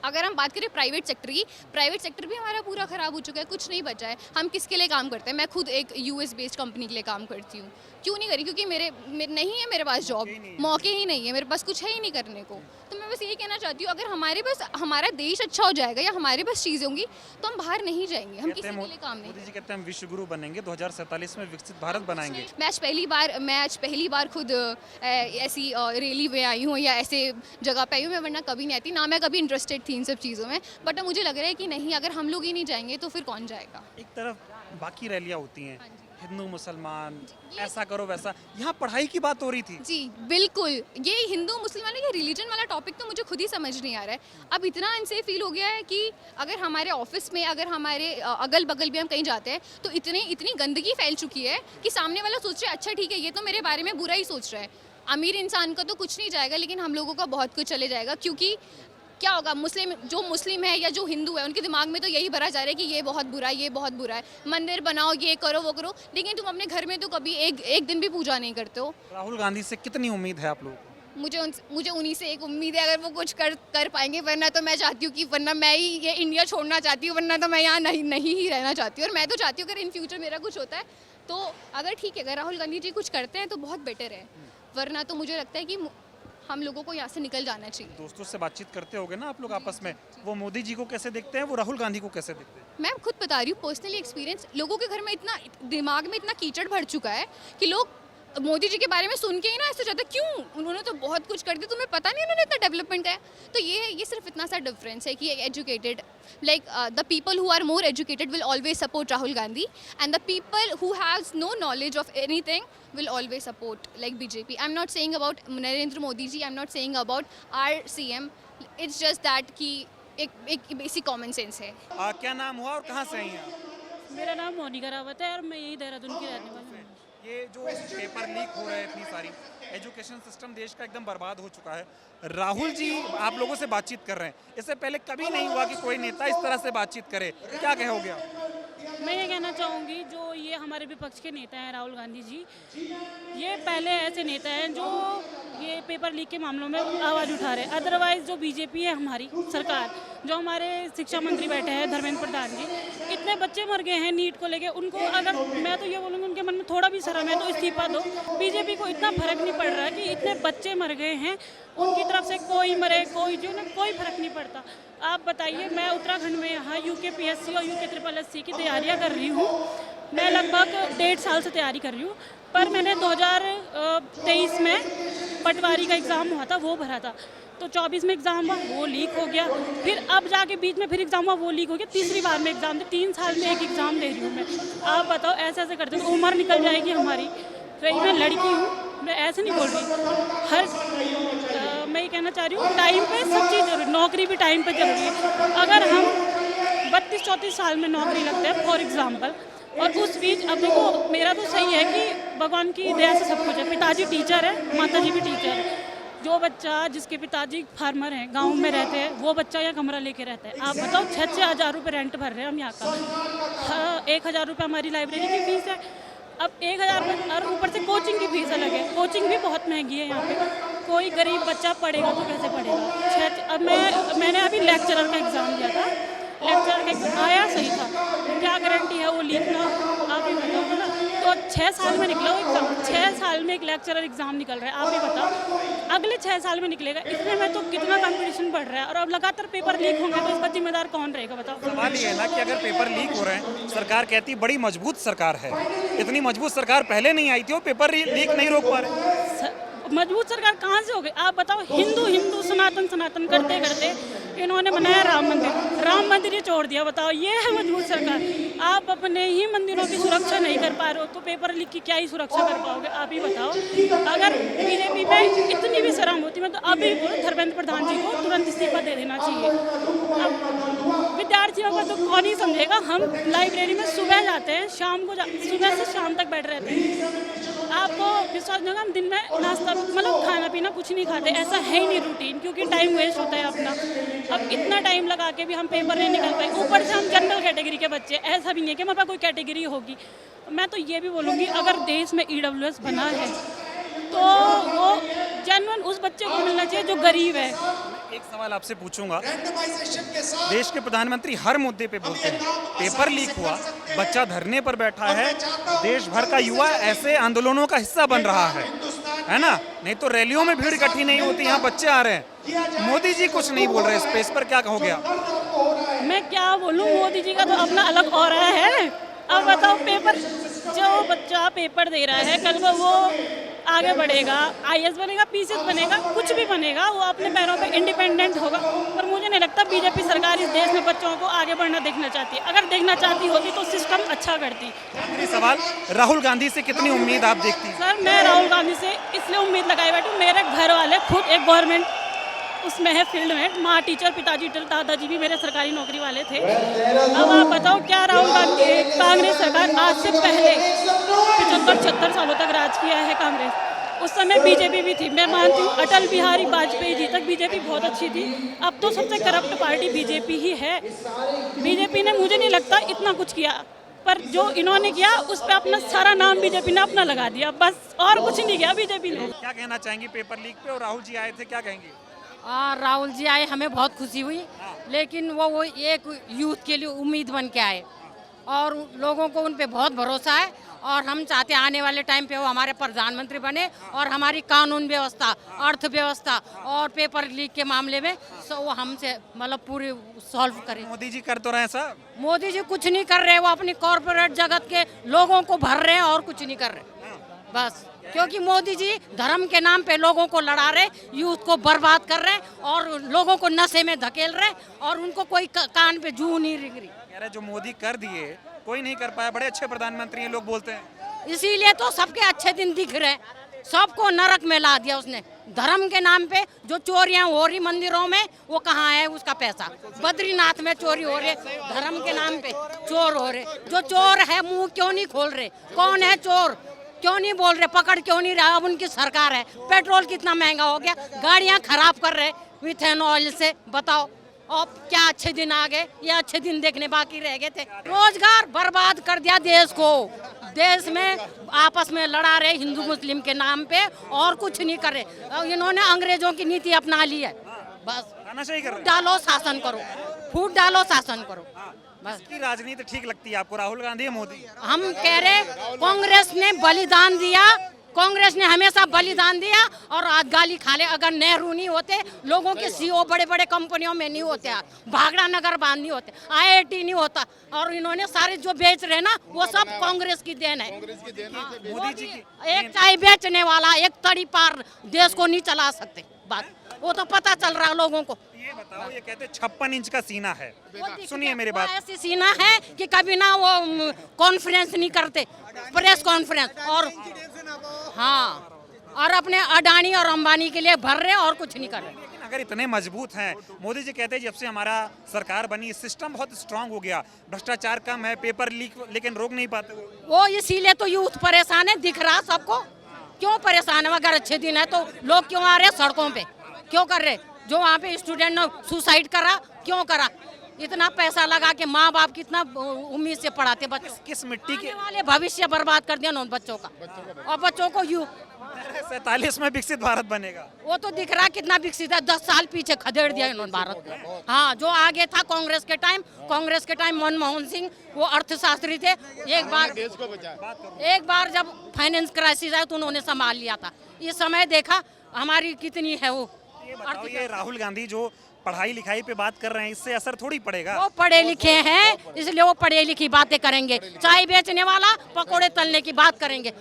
[SPEAKER 4] अगर हम बात करें प्राइवेट सेक्टर की, प्राइवेट सेक्टर भी हमारा पूरा ख़राब हो चुका है, कुछ नहीं बचा है। हम किसके लिए काम करते हैं? मैं खुद एक यूएस बेस्ड कंपनी के लिए काम करती हूँ। क्यों नहीं करी? क्योंकि मेरे नहीं है मेरे पास जॉब, मौके ही नहीं है, मेरे पास कुछ है ही नहीं करने को। तो मैं बस यही कहना चाहती हूँ, अगर हमारे पास हमारा देश अच्छा हो जाएगा या हमारे पास चीज़ें होंगी तो हम बाहर नहीं जाएंगे, हम किसी के लिए काम नहीं।
[SPEAKER 7] मोदी जी कहते हैं हम विश्व गुरु बनेंगे, 2047 में विकसित भारत बनाएंगे।
[SPEAKER 4] मैं आज पहली बार खुद ऐसी रैली में आई हूँ या ऐसे जगह पे आई हूँ। मैं वरना कभी नहीं आती, ना मैं कभी इंटरेस्टेड थी इन सब चीज़ों में, बट मुझे लग रहा है कि नहीं, अगर हम लोग ही नहीं जाएंगे तो फिर कौन जाएगा।
[SPEAKER 7] एक तरफ बाकी रैलियाँ होती हैं, हिंदू मुसलमान ऐसा करो वैसा, यहाँ पढ़ाई की बात हो रही थी।
[SPEAKER 4] जी बिल्कुल, ये हिंदू मुसलमान ये रिलीजन वाला टॉपिक तो मुझे खुद ही समझ नहीं आ रहा है। अब इतना अनसेफ फील हो गया है कि अगर हमारे ऑफिस में, अगर हमारे अगल बगल भी हम कहीं जाते हैं तो इतनी गंदगी फैल चुकी है कि सामने वाला सोच रहा है अच्छा ठीक है ये तो मेरे बारे में बुरा ही सोच रहा है। अमीर इंसान का तो कुछ नहीं जाएगा, लेकिन हम लोगों का बहुत कुछ चले जाएगा। क्योंकि क्या होगा, मुस्लिम है या जो हिंदू है उनके दिमाग में तो यही भरा जा रहा है कि ये बहुत बुरा है, ये बहुत बुरा है, मंदिर बनाओ, ये करो वो करो, लेकिन तुम अपने घर में तो कभी एक दिन भी पूजा नहीं करते हो।
[SPEAKER 7] राहुल गांधी से कितनी उम्मीद है आप लोगों को?
[SPEAKER 4] मुझे उन्हीं से एक उम्मीद है, अगर वो कुछ कर पाएंगे, वरना तो मैं चाहती हूँ कि वरना मैं ही ये इंडिया छोड़ना चाहती हूँ, वरना तो मैं यहाँ नहीं ही रहना चाहती हूँ। और मैं तो चाहती हूँ अगर इन फ्यूचर मेरा कुछ होता है तो अगर ठीक है, अगर राहुल गांधी जी कुछ करते हैं तो बहुत बेटर है, वरना तो मुझे लगता है कि हम लोगों को यहाँ से निकल जाना चाहिए।
[SPEAKER 7] दोस्तों से बातचीत करते होगे ना आप लोग आपस में, वो मोदी जी को कैसे देखते हैं, वो राहुल गांधी को कैसे देखते हैं?
[SPEAKER 4] मैं खुद बता रही हूँ, पर्सनली एक्सपीरियंस, लोगों के घर में इतना दिमाग में इतना कीचड़ भर चुका है कि लोग मोदी जी के बारे में सुन के ही ना ऐसे जाता है, क्यों, उन्होंने तो बहुत कुछ कर दिया, तुम्हें पता नहीं उन्होंने इतना डेवलपमेंट है। तो ये सिर्फ इतना सा डिफरेंस है कि educated, like the people who are more educated will always support Rahul Gandhi, and the people who haves no knowledge of anything will always support like BJP. I'm not saying about Narendra Modi ji, I'm not saying about our CM, it's just that कि एक basic common sense है।
[SPEAKER 7] क्या नाम हुआ और कहाँ से आई हैं आप?
[SPEAKER 9] मेरा नाम मोनिका रावत है और मैं यही देहरादून की रहने वाली हूँ।
[SPEAKER 7] ये जो पेपर लीक हो रहे हैं इतनी सारी, एजुकेशन सिस्टम देश का एकदम बर्बाद हो चुका है। राहुल जी आप लोगों से बातचीत कर रहे हैं, इससे पहले कभी नहीं हुआ कि कोई नेता इस तरह से बातचीत करे, क्या कहोगे आप?
[SPEAKER 9] मैं ये कहना चाहूँगी, जो ये हमारे विपक्ष के नेता हैं राहुल गांधी जी, ये पहले ऐसे नेता हैं जो ये पेपर लीक के मामलों में आवाज़ उठा रहे हैं। अदरवाइज़ जो बीजेपी है हमारी सरकार, जो हमारे शिक्षा मंत्री बैठे हैं धर्मेंद्र प्रधान जी, इतने बच्चे मर गए हैं नीट को लेके, उनको अगर मैं तो ये बोलूँगी उनके मन में थोड़ा भी शर्म है तो इस्तीफा दो। बीजेपी को इतना फर्क नहीं पड़ रहा है कि इतने बच्चे मर गए हैं, उनकी तरफ से कोई मरे कोई जो ना, कोई फर्क नहीं पड़ता। आप बताइए, मैं उत्तराखंड में यहाँ UKPSC और UKSSC की तैयारियाँ कर रही हूँ। मैं लगभग 1.5 साल से तैयारी कर रही हूँ, पर मैंने 2023 में पटवारी का एग्ज़ाम हुआ था, वो भरा था, तो 24 में एग्ज़ाम हुआ, वो लीक हो गया, फिर अब जाके बीच में फिर एग्ज़ाम हुआ, वो लीक हो गया, तीसरी बार में एग्ज़ाम दे, 3 साल में एक एग्ज़ाम दे रही हूँ मैं। आप बताओ, ऐसे ऐसे करते तो उम्र निकल जाएगी हमारी। रही मैं लड़की हूँ, मैं ऐसे नहीं बोल रही, मैं ये कहना चाह रही हूँ, टाइम पे सब चीज़ जरूरी, नौकरी भी टाइम पे जरूरी है। अगर हम 32-34 साल में नौकरी लगते हैं फॉर एग्ज़ाम्पल, और उस बीच अब देखो, मेरा तो सही है कि भगवान की दया से सब कुछ है, पिताजी टीचर है, माताजी भी टीचर है। जो बच्चा जिसके पिताजी फार्मर हैं, गांव में रहते हैं, वो बच्चा यहाँ कमरा लेके रहता है। आप बताओ, 6-6 हज़ार रुपये रेंट भर रहे हैं हम यहाँ का। 1,000 रुपये हमारी लाइब्रेरी की फ़ीस है, अब 1,000 रुपये और ऊपर से कोचिंग की फीस अलग है। कोचिंग भी बहुत महंगी है यहाँ पे, कोई गरीब बच्चा पढ़ेगा तो कैसे पढ़ेगा। अब मैंने अभी लेक्चरर का एग्ज़ाम दिया था, लेक्चरर का एग्ज़ाम आया सही था, क्या गारंटी है वो लीक ना, आप ही बताओ ना। तो 6 साल में निकला वो एग्ज़ाम, 6 साल में एक लेक्चरर एग्ज़ाम निकल रहा है, आप ही बताओ अगले 6 साल में निकलेगा। इतने में तो कितना कंपटीशन बढ़ रहा है, और अब लगातार पेपर लीक होंगे तो इसका जिम्मेदार कौन रहेगा बताओ।
[SPEAKER 7] सवाल ये है ना कि अगर पेपर लीक हो रहे हैं, सरकार कहती बड़ी मजबूत सरकार है, इतनी मजबूत सरकार पहले नहीं आई थी, वो पेपर लीक नहीं रोक पा रहे।
[SPEAKER 9] मजबूत सरकार कहाँ से हो गई? आप बताओ, हिंदू सनातन करते करते इन्होंने बनाया राम मंदिर ही छोड़ दिया। बताओ, ये है मजबूत सरकार। आप अपने ही मंदिरों की सुरक्षा नहीं कर पा रहे हो तो पेपर लीक की क्या ही सुरक्षा कर पाओगे? आप ही बताओ। अगर बीजेपी में इतनी भी शर्म होती मैं तो अभी धर्मेंद्र प्रधान जी को तुरंत इस्तीफा दे देना चाहिए। अब विद्यार्थियों को तो कौन ही समझेगा। हम लाइब्रेरी में सुबह जाते हैं, सुबह से शाम तक बैठ रहते हैं। आपको विश्वास नहीं होगा, हम दिन में नाश्ता मतलब खाना पीना कुछ नहीं खाते, ऐसा है ही नहीं रूटीन, क्योंकि टाइम वेस्ट होता है अपना। अब इतना टाइम लगा के भी हम पेपर नहीं निकल पाए, ऊपर से हम जनरल कैटेगरी के बच्चे, ऐसा भी नहीं है कि हमारे पास कोई कैटेगरी होगी। मैं तो ये भी बोलूँगी, अगर देश में EWS बना है तो वो जेन्युइन उस बच्चे को मिलना चाहिए जो गरीब है।
[SPEAKER 7] एक सवाल आपसे पूछूंगा, देश के प्रधानमंत्री हर मुद्दे पे बोलते हैं, पेपर लीक हुआ, बच्चा धरने पर बैठा है, देश भर का युवा ऐसे आंदोलनों का हिस्सा बन रहा है ना? नहीं तो रैलियों में भीड़ इकट्ठी नहीं होती, यहाँ बच्चे आ रहे हैं। मोदी जी कुछ नहीं बोल रहे इस पे, इस पर क्या कहोगे आप?
[SPEAKER 9] मैं क्या बोलूँ, मोदी जी का तो अपना अलग ऑरा है। अब बताओ, पेपर जो बच्चा पेपर दे रहा है, कल को वो आगे बढ़ेगा, IAS बनेगा, PCS बनेगा, कुछ भी बनेगा, वो अपने पैरों पे इंडिपेंडेंट होगा। पर मुझे नहीं लगता बीजेपी सरकार इस देश में बच्चों को आगे बढ़ना देखना चाहती है। अगर देखना चाहती होती तो सिस्टम अच्छा करती।
[SPEAKER 7] आखिरी सवाल, राहुल गांधी से कितनी उम्मीद आप देखती हैं?
[SPEAKER 9] सर, मैं राहुल गांधी से इसलिए उम्मीद लगाए बैठी हूँ, मेरे घर वाले खुद एक गवर्नमेंट उसमें है, फील्ड में, माँ टीचर, पिताजी टीचर, दादाजी भी मेरे सरकारी नौकरी वाले थे। अब आप बताओ, क्या राहुल गांधी, कांग्रेस सरकार आज से पहले 75-76 सालों तक राज किया है कांग्रेस, उस समय बीजेपी भी थी। मैं मानती हूँ अटल बिहारी वाजपेयी जी तक बीजेपी बहुत अच्छी थी। अब तो सबसे करप्ट पार्टी बीजेपी ही है। बीजेपी ने मुझे नहीं लगता इतना कुछ किया, पर जो इन्होंने किया उस पर अपना सारा नाम बीजेपी ने अपना लगा दिया, बस और कुछ नहीं किया बीजेपी ने।
[SPEAKER 7] क्या कहना चाहेंगी पेपर लीक पे, और राहुल जी आए थे, क्या कहेंगे?
[SPEAKER 5] राहुल जी आए, हमें बहुत खुशी हुई, लेकिन वो एक यूथ के लिए उम्मीद बन के आए और लोगों को उन पे बहुत भरोसा है और हम चाहते हैं आने वाले टाइम पे वो हमारे प्रधानमंत्री बने और हमारी कानून व्यवस्था, अर्थव्यवस्था और पेपर लीक के मामले में वो हमसे मतलब पूरी सॉल्व करें।
[SPEAKER 7] मोदी जी कर तो रहे हैं सर।
[SPEAKER 5] मोदी जी कुछ नहीं कर रहे, वो अपनी कॉर्पोरेट जगत के लोगों को भर रहे हैं और कुछ नहीं कर रहे बस, क्योंकि मोदी जी धर्म के नाम पे लोगों को लड़ा रहे, यूथ को बर्बाद कर रहे हैं और लोगों को नशे में धकेल रहे और उनको कोई कान पे जू नहीं रिंग रही।
[SPEAKER 7] अरे जो मोदी कर दिए कोई नहीं कर पाया, बड़े अच्छे प्रधानमंत्री हैं लोग बोलते हैं।
[SPEAKER 5] इसीलिए तो सबके अच्छे दिन दिख रहे हैं, सबको नरक में ला दिया उसने। धर्म के नाम पे जो चोरियां हो रही मंदिरों में, वो कहाँ है उसका पैसा? बद्रीनाथ में चोरी हो रही है, धर्म के नाम पे चोर हो रहे। जो चोर है मुंह क्यों नहीं खोल रहे? कौन है चोर? क्यों नहीं बोल रहे? पकड़ क्यों नहीं रहा? अब उनकी सरकार है, पेट्रोल कितना महंगा हो गया, गाड़ियां खराब कर रहे मिथेन ऑयल से। बताओ अब क्या अच्छे दिन आ गए? ये अच्छे दिन देखने बाकी रह गए थे। रोजगार बर्बाद कर दिया देश को, देश में आपस में लड़ा रहे हिंदू मुस्लिम के नाम पे और कुछ नहीं कर रहे। इन्होंने अंग्रेजों की नीति अपना ली है, बस डालो शासन करो, फूट डालो शासन करो बस।
[SPEAKER 7] की राजनीति ठीक लगती है आपको, राहुल गांधी या मोदी?
[SPEAKER 5] हम कह रहे कांग्रेस ने बलिदान दिया, कांग्रेस ने हमेशा बलिदान दिया और आज गाली खा ले। अगर नेहरू नहीं होते, लोगों के सीईओ बड़े बड़े कंपनियों में नहीं होते, भागड़ा नगर बांध नहीं होते, IIT नहीं होता, और इन्होंने सारे जो बेच रहे ना वो सब कांग्रेस की देन है।
[SPEAKER 7] मोदी जी की
[SPEAKER 5] एक चाय बेचने वाला एक तड़ी पार देश को नहीं चला सकते, बात वो तो पता चल रहा लोगों को।
[SPEAKER 7] ये बताओ, ये कहते 56 इंच का सीना है, सुनिए मेरी बात।
[SPEAKER 5] ऐसी सीना है कि कभी ना वो कॉन्फ्रेंस नहीं करते, प्रेस कॉन्फ्रेंस, और हाँ और अपने अडानी और अंबानी के लिए भर रहे और कुछ नहीं कर रहे।
[SPEAKER 7] लेकिन अगर इतने मजबूत हैं, मोदी जी कहते हैं जब से हमारा सरकार बनी सिस्टम बहुत स्ट्रांग हो गया, भ्रष्टाचार कम है, पेपर लीक लेकिन रोक नहीं पाते
[SPEAKER 5] वो, इसीलिए तो यूथ परेशान है, दिख रहा सबको। क्यों परेशान है? अगर अच्छे दिन है तो लोग क्यों आ रहे सड़कों पे, क्यों कर रहे? जो वहाँ पे स्टूडेंट ने सुसाइड करा, क्यों करा? इतना पैसा लगा के माँ बाप कितना उम्मीद से पढ़ाते बच्चों,
[SPEAKER 7] किस मिट्टी के
[SPEAKER 5] वाले भविष्य बर्बाद कर दिया उन बच्चों का, और बच्चों को
[SPEAKER 7] 47 में विकसित भारत बनेगा।
[SPEAKER 5] वो तो दिख रहा कितना विकसित है, 10 साल पीछे खदेड़ दिया इन्होंने भारत को। हाँ, जो आगे था कांग्रेस के टाइम मनमोहन सिंह वो अर्थशास्त्री थे, एक बार जब फाइनेंस क्राइसिस आया तो उन्होंने संभाल लिया था। इस समय देखा हमारी कितनी है वो।
[SPEAKER 7] ये राहुल गांधी जो पढ़ाई लिखाई पे बात कर रहे हैं, इससे असर थोड़ी पड़ेगा?
[SPEAKER 5] वो पढ़े लिखे हैं इसलिए वो पढ़े लिखी बातें करेंगे। चाय बेचने वाला पकोड़े तलने की बात करेंगे,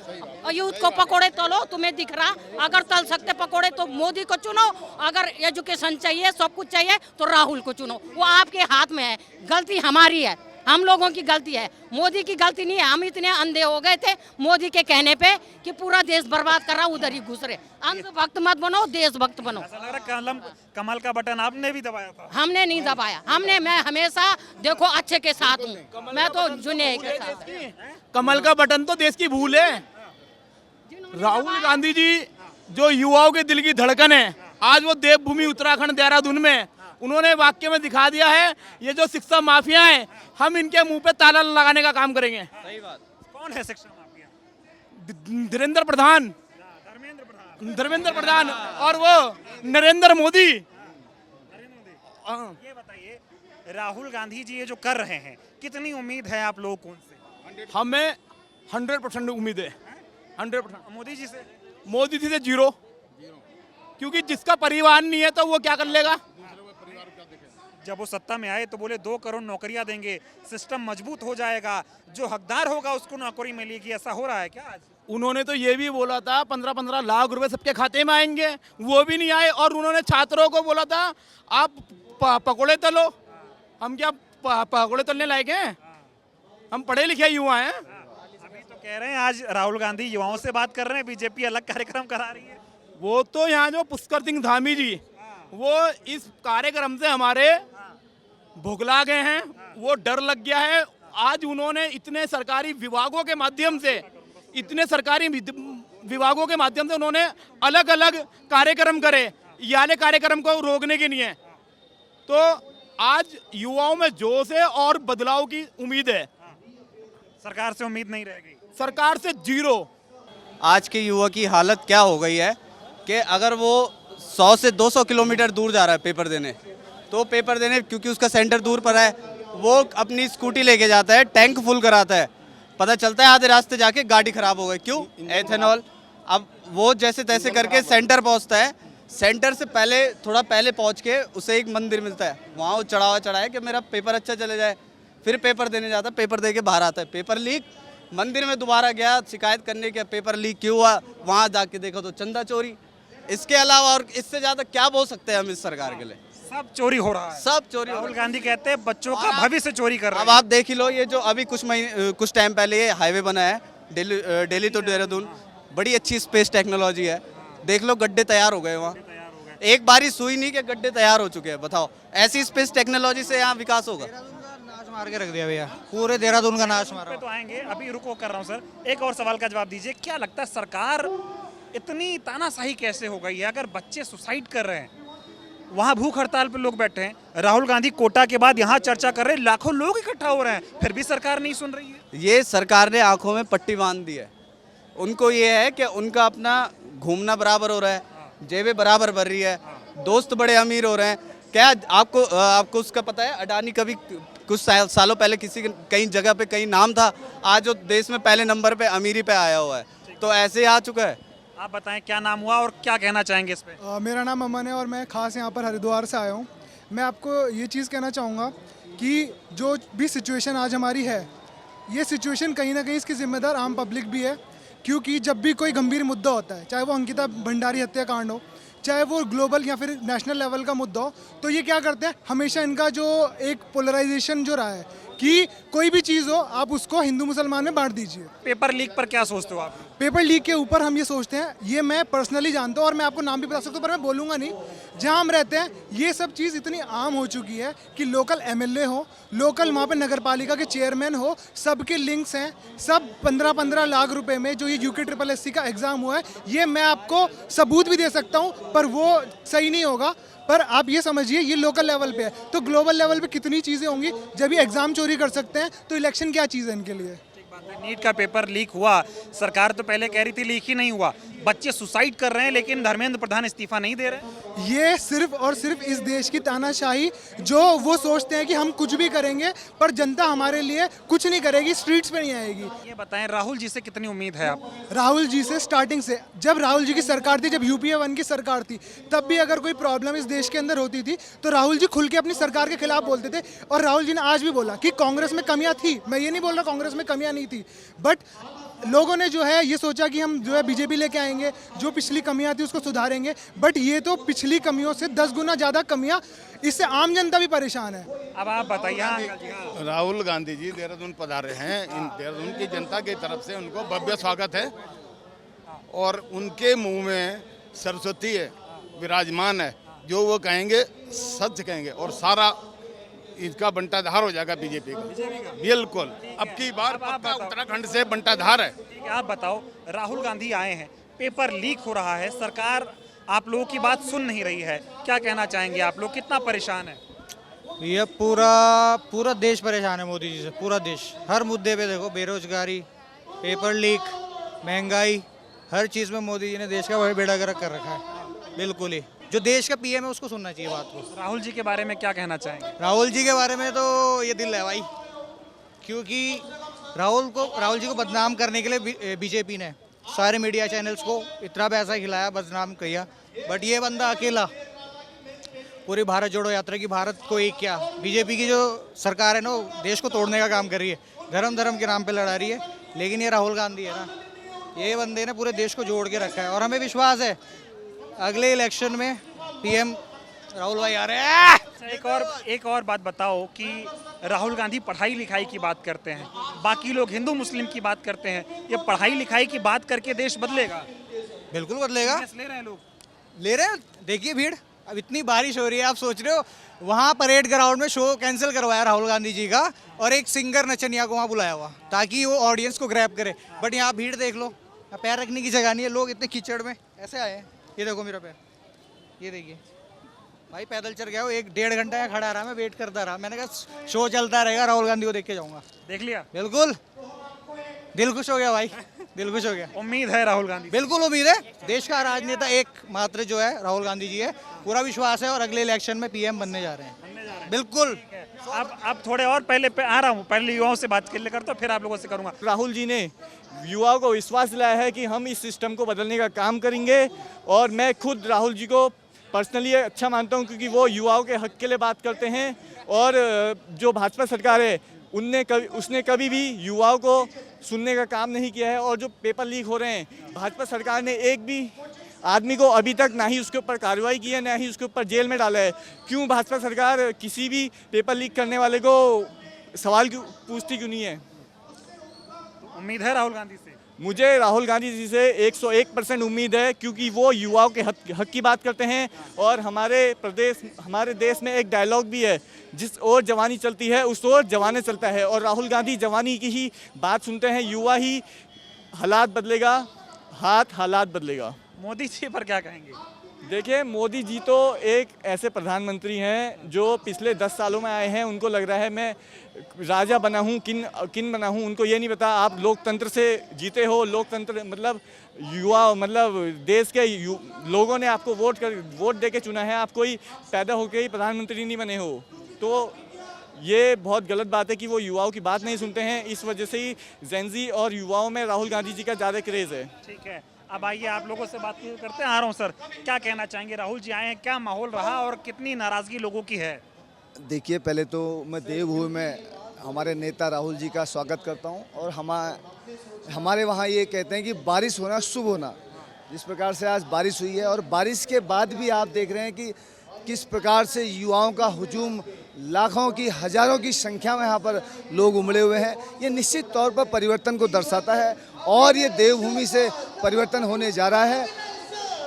[SPEAKER 5] और यूथ को पकोड़े तलो, तुम्हें दिख रहा? अगर तल सकते पकोड़े तो मोदी को चुनो, अगर एजुकेशन चाहिए, सब कुछ चाहिए तो राहुल को चुनो। वो आपके हाथ में है, गलती हमारी है, हम लोगों की गलती है, मोदी की गलती नहीं है। हम इतने अंधे हो गए थे मोदी के कहने पे कि पूरा देश बर्बाद कर रहा, उधर ही घुस रहे। अंधभक्त मत बनो, देशभक्त बनो।
[SPEAKER 7] ऐसा लग रहा है कमल का बटन आपने भी दबाया था।
[SPEAKER 5] हमने नहीं दबाया, मैं हमेशा देखो अच्छे के साथ हूँ, मैं तो जुने के साथ।
[SPEAKER 10] कमल का बटन तो देश की भूल है। राहुल गांधी जी जो युवाओं के दिल की धड़कन है, आज वो देवभूमि उत्तराखंड देहरादून में उन्होंने वाक्य में दिखा दिया है। ये जो शिक्षा माफिया हैं, हम इनके मुंह पे ताला लगाने का काम करेंगे।
[SPEAKER 7] सही बात। कौन है शिक्षा माफिया?
[SPEAKER 10] धर्मेंद्र प्रधान और वो नरेंद्र मोदी।
[SPEAKER 7] ये बताइए, राहुल गांधी जी ये जो कर रहे हैं, कितनी उम्मीद है आप लोगों को उनसे?
[SPEAKER 10] हमें 100% उम्मीद है, 100%।
[SPEAKER 7] मोदी जी से?
[SPEAKER 10] मोदी जी से 0, क्योंकि जिसका परिवार नहीं है तो वो क्या कर लेगा?
[SPEAKER 7] जब वो सत्ता में आए तो बोले 2 करोड़ नौकरियां देंगे, सिस्टम मजबूत हो जाएगा, जो हकदार होगा उसको नौकरी मिलेगी। ऐसा हो रहा है क्या आज?
[SPEAKER 10] उन्होंने तो ये भी बोला था 15-15 लाख रुपए सबके खाते में आएंगे, वो भी नहीं आए। और उन्होंने छात्रों को बोला था आप पकोड़े तलो। हम क्या पकोड़े तलने लायक हैं? हम पढ़े लिखे युवा हैं।
[SPEAKER 7] अभी तो कह रहे हैं आज राहुल गांधी युवाओं से बात कर रहे हैं, बीजेपी अलग कार्यक्रम करा रही है।
[SPEAKER 10] वो तो यहाँ जो पुष्कर सिंह धामी जी, वो इस कार्यक्रम से हमारे भुगला गए हैं, वो डर लग गया है। आज उन्होंने इतने सरकारी विभागों के माध्यम से उन्होंने अलग अलग कार्यक्रम करे, ये वाले कार्यक्रम को रोकने के लिए। तो आज युवाओं में जोश है और बदलाव की उम्मीद है।
[SPEAKER 7] सरकार से उम्मीद नहीं रह गई।
[SPEAKER 10] सरकार से जीरो।
[SPEAKER 2] आज के युवा की हालत क्या हो गई है कि अगर वो 100 से 200 किलोमीटर दूर जा रहा है पेपर देने, तो पेपर देने क्योंकि उसका सेंटर दूर पर है, वो अपनी स्कूटी लेके जाता है, टैंक फुल कराता है, पता चलता है आधे रास्ते जाके गाड़ी खराब हो गई। क्यों? एथेनॉल। अब वो जैसे तैसे करके सेंटर पहुंचता है, सेंटर से पहले थोड़ा पहले पहुंच के उसे एक मंदिर मिलता है, वहाँ वो चढ़ा है कि मेरा पेपर अच्छा चले जाए, फिर पेपर देने जाता है, पेपर दे के बाहर आता है, पेपर लीक। मंदिर में दोबारा गया शिकायत करने के, पेपर लीक क्यों हुआ, वहाँ जाके देखो तो चंदा चोरी। इसके अलावा और इससे ज़्यादा क्या बोल सकते हैं हम इस सरकार के लिए?
[SPEAKER 7] सब चोरी हो रहा है,
[SPEAKER 2] सब चोरी।
[SPEAKER 7] राहुल गांधी कहते हैं बच्चों का भविष्य चोरी कर रहे
[SPEAKER 2] अब
[SPEAKER 7] हैं।
[SPEAKER 2] आप देख ही लो, ये जो अभी कुछ टाइम पहले ये हाईवे बना है दिल्ली टू देहरादून, बड़ी अच्छी स्पेस टेक्नोलॉजी है। देख लो गड्ढे तैयार हो गए वहाँ, एक बारिश हुई नहीं कि गड्ढे तैयार हो चुके हैं। बताओ, ऐसी स्पेस टेक्नोलॉजी से यहाँ विकास होगा?
[SPEAKER 1] नाश मार के रख दिया भैया, पूरे देहरादून का नाश मारा।
[SPEAKER 7] पे तो आएंगे, अभी रुको कर रहा हूँ सर। एक और सवाल का जवाब दीजिए, क्या लगता है सरकार इतनी तानाशाही कैसे हो गई है? अगर बच्चे सुसाइड कर रहे हैं, वहाँ भूख हड़ताल पे लोग बैठे हैं, राहुल गांधी कोटा के बाद यहाँ चर्चा कर रहे हैं, लाखों लोग इकट्ठा हो रहे हैं, फिर भी सरकार नहीं सुन रही है।
[SPEAKER 2] ये सरकार ने आंखों में पट्टी बांध दी है। उनको ये है कि उनका अपना घूमना बराबर हो रहा है, जेबें बराबर भर रही है, दोस्त बड़े अमीर हो रहे हैं। क्या आपको उसका पता है? अडानी कभी कुछ सालों पहले कहीं जगह पे कहीं नाम था, आज वो देश में पहले नंबर पे अमीरी पे आया हुआ है, तो ऐसे ही आ चुका है।
[SPEAKER 7] आप बताएं क्या नाम हुआ और क्या कहना चाहेंगे इस पे?
[SPEAKER 11] मेरा नाम अमन है और मैं खास यहाँ पर हरिद्वार से आया हूँ। मैं आपको ये चीज़ कहना चाहूँगा कि जो भी सिचुएशन आज हमारी है, ये सिचुएशन कहीं ना कहीं इसकी जिम्मेदार आम पब्लिक भी है, क्योंकि जब भी कोई गंभीर मुद्दा होता है, चाहे वो अंकिता भंडारी हत्याकांड हो, चाहे वो ग्लोबल या फिर नेशनल लेवल का मुद्दा हो, तो ये क्या करते हैं, हमेशा इनका जो एक पोलराइजेशन जो रहा है कि कोई भी चीज़ हो आप उसको हिंदू मुसलमान में बांट दीजिए।
[SPEAKER 7] पेपर लीक पर क्या सोचते हो आप?
[SPEAKER 11] पेपर लीक के ऊपर हम ये सोचते हैं, ये मैं पर्सनली जानता हूँ और मैं आपको नाम भी बता सकता हूँ, पर मैं बोलूँगा नहीं। जहाँ हम रहते हैं ये सब चीज़ इतनी आम हो चुकी है कि लोकल एमएलए हो, लोकल वहाँ पे नगर पालिका के चेयरमैन हो, सबके लिंक्स हैं, सब 15-15 लाख रुपए में जो ये UKSSC का एग्ज़ाम हुआ है, ये मैं आपको सबूत भी दे सकता हूँ, पर वो सही नहीं होगा। पर आप ये समझिए ये लोकल लेवल पे है, तो ग्लोबल लेवल पे कितनी चीज़ें होंगी। जब ये एग्ज़ाम चोरी कर सकते हैं तो इलेक्शन क्या चीज़ है इनके लिए?
[SPEAKER 7] नीट का पेपर लीक हुआ, सरकार तो पहले कह रही थी लीक ही नहीं हुआ, बच्चे सुसाइड कर रहे हैं, लेकिन धर्मेंद्र प्रधान इस्तीफा नहीं दे रहे।
[SPEAKER 11] ये सिर्फ और सिर्फ इस देश की तानाशाही, जो वो सोचते हैं कि हम कुछ भी करेंगे पर जनता हमारे लिए कुछ नहीं करेगी, स्ट्रीट्स पे नहीं आएगी।
[SPEAKER 7] ये बताएं, राहुल जी से कितनी उम्मीद है आप?
[SPEAKER 11] राहुल जी से स्टार्टिंग से, जब राहुल जी की सरकार थी, जब UPA 1 की सरकार थी, तब भी अगर कोई प्रॉब्लम इस देश के अंदर होती थी तो राहुल जी खुल के अपनी सरकार के खिलाफ बोलते थे। और राहुल जी ने आज भी बोला कि कांग्रेस में कमियां थी, मैं ये नहीं बोल रहा कांग्रेस में कमियां नहीं थी, बट लोगों ने जो है ये सोचा कि हम जो है बीजेपी लेके आएंगे, जो पिछली कमियां थी उसको सुधारेंगे, बट ये तो पिछली कमियों से 10 गुना ज़्यादा कमियां, इससे आम जनता भी परेशान है।
[SPEAKER 7] अब आप बताइए।
[SPEAKER 10] राहुल गांधी जी देहरादून पधारे हैं, इन देहरादून की जनता की तरफ से उनको भव्य स्वागत है और उनके मुंह में सरस्वती है, विराजमान है, जो वो कहेंगे सच कहेंगे और सारा इसका बंटाधार हो जाएगा बीजेपी का। बिल्कुल, अब की बार पक्का उत्तराखंड से बंटाधार है।
[SPEAKER 7] ठीक है, आप बताओ, राहुल गांधी आए हैं, पेपर लीक हो रहा है, सरकार आप लोगों की बात सुन नहीं रही है, क्या कहना चाहेंगे आप लोग? कितना परेशान है?
[SPEAKER 1] ये पूरा देश परेशान है मोदी जी से, पूरा देश। हर मुद्दे पे देखो, बेरोजगारी, पेपर लीक, महंगाई, हर चीज़ में मोदी जी ने देश का बेड़ा गर्क कर रखा है। बिल्कुल ही, जो देश का PM है उसको सुनना चाहिए बात को।
[SPEAKER 7] राहुल जी के बारे में क्या कहना चाहेंगे?
[SPEAKER 1] राहुल जी के बारे में तो ये दिल है भाई, क्योंकि राहुल जी को बदनाम करने के लिए बीजेपी ने सारे मीडिया चैनल्स को इतना पैसा खिलाया, बदनाम किया, बट ये बंदा अकेला पूरी भारत जोड़ो यात्रा की, भारत को एक क्या, बीजेपी की जो सरकार है ना, देश को तोड़ने का काम कर रही है, धर्म के नाम पे लड़ा रही है। लेकिन ये राहुल गांधी है ना, ये बंदे ने पूरे देश को जोड़ के रखा है और हमें विश्वास है अगले इलेक्शन में PM राहुल भाई आ रहे हैं।
[SPEAKER 7] एक और बात बताओ कि राहुल गांधी पढ़ाई लिखाई की बात करते हैं, बाकी लोग हिंदू मुस्लिम की बात करते हैं, ये पढ़ाई लिखाई की बात करके देश बदलेगा?
[SPEAKER 1] बिल्कुल बदलेगा।
[SPEAKER 7] ले रहे हैं लोग,
[SPEAKER 1] ले रहे हैं, देखिए भीड़, अब इतनी बारिश हो रही है, आप सोच रहे हो वहाँ परेड ग्राउंड में शो कैंसिल करवाया राहुल गांधी जी का और एक सिंगर नचनिया को वहाँ बुलाया हुआ ताकि वो ऑडियंस को ग्रैब करे, बट यहाँ भीड़ देख लो, पैर रखने की जगह नहीं है, लोग इतने कीचड़ में ऐसे आए हैं। ये देखो मेरा पैर, ये देखिए भाई, पैदल चल गया हो, 1-1.5 घंटा यहाँ खड़ा रहा, मैं वेट करता रहा, मैंने कहा शो चलता रहेगा, राहुल गांधी को देख के जाऊंगा।
[SPEAKER 7] देख लिया?
[SPEAKER 1] बिल्कुल, दिल खुश हो गया भाई, दिल खुश हो गया।
[SPEAKER 7] उम्मीद है राहुल गांधी?
[SPEAKER 1] बिल्कुल उम्मीद है। देश का राजनेता एक मात्र जो है राहुल गांधी जी है, पूरा विश्वास है और अगले इलेक्शन में पीएम बनने जा रहे हैं। बिल्कुल।
[SPEAKER 7] अब थोड़े और पहले आ रहा हूँ, पहले युवाओं से बात कर ले करता हूँ, फिर आप लोगों से करूँगा।
[SPEAKER 10] राहुल जी ने युवाओं को विश्वास दिलाया है कि हम इस सिस्टम को बदलने का काम करेंगे, और मैं खुद राहुल जी को पर्सनली अच्छा मानता हूं क्योंकि वो युवाओं के हक के लिए बात करते हैं। और जो भाजपा सरकार है उसने कभी भी युवाओं को सुनने का काम नहीं किया है। और जो पेपर लीक हो रहे हैं, भाजपा सरकार ने एक भी आदमी को अभी तक ना ही उसके ऊपर कार्रवाई की है, ना ही उसके ऊपर जेल में डाला है। क्यों भाजपा सरकार किसी भी पेपर लीक करने वाले को सवाल पूछती क्यों नहीं है?
[SPEAKER 7] उम्मीद है राहुल गांधी से?
[SPEAKER 10] मुझे राहुल गांधी जी से 101% उम्मीद है, क्योंकि वो युवाओं के हक की बात करते हैं। और हमारे देश में एक डायलॉग भी है, जिस ओर जवानी चलती है उस ओर जवाने चलता है। और राहुल गांधी जवानी की ही बात सुनते हैं। युवा ही हालात बदलेगा, हालात बदलेगा।
[SPEAKER 7] मोदी जी पर क्या कहेंगे?
[SPEAKER 10] देखिए, मोदी जी तो एक ऐसे प्रधानमंत्री हैं जो पिछले 10 सालों में आए हैं। उनको लग रहा है मैं राजा बना हूँ, किन बना हूँ। उनको ये नहीं पता आप लोकतंत्र से जीते हो। लोकतंत्र मतलब युवा, मतलब देश के लोगों ने आपको वोट दे के चुना है। आप कोई पैदा होकर ही प्रधानमंत्री नहीं बने हो। तो ये बहुत गलत बात है कि वो युवाओं की बात नहीं सुनते हैं। इस वजह से ही जेनजी और युवाओं में राहुल गांधी जी का ज़्यादा क्रेज़ है।
[SPEAKER 7] ठीक है, अब आइए आप लोगों से बात करते हैं। आ रहा हूँ सर, क्या कहना चाहेंगे? राहुल जी आए हैं, क्या माहौल रहा और कितनी नाराजगी लोगों की है?
[SPEAKER 12] देखिए, पहले तो मैं देवभूमि में हमारे नेता राहुल जी का स्वागत करता हूं। और हमारे वहाँ ये कहते हैं कि बारिश होना शुभ होना। जिस प्रकार से आज बारिश हुई है, और बारिश के बाद भी आप देख रहे हैं कि किस प्रकार से युवाओं का हुजूम, लाखों की हजारों की संख्या में यहाँ पर लोग उमड़े हुए हैं। ये निश्चित तौर पर परिवर्तन को दर्शाता है, और ये देवभूमि से परिवर्तन होने जा रहा है।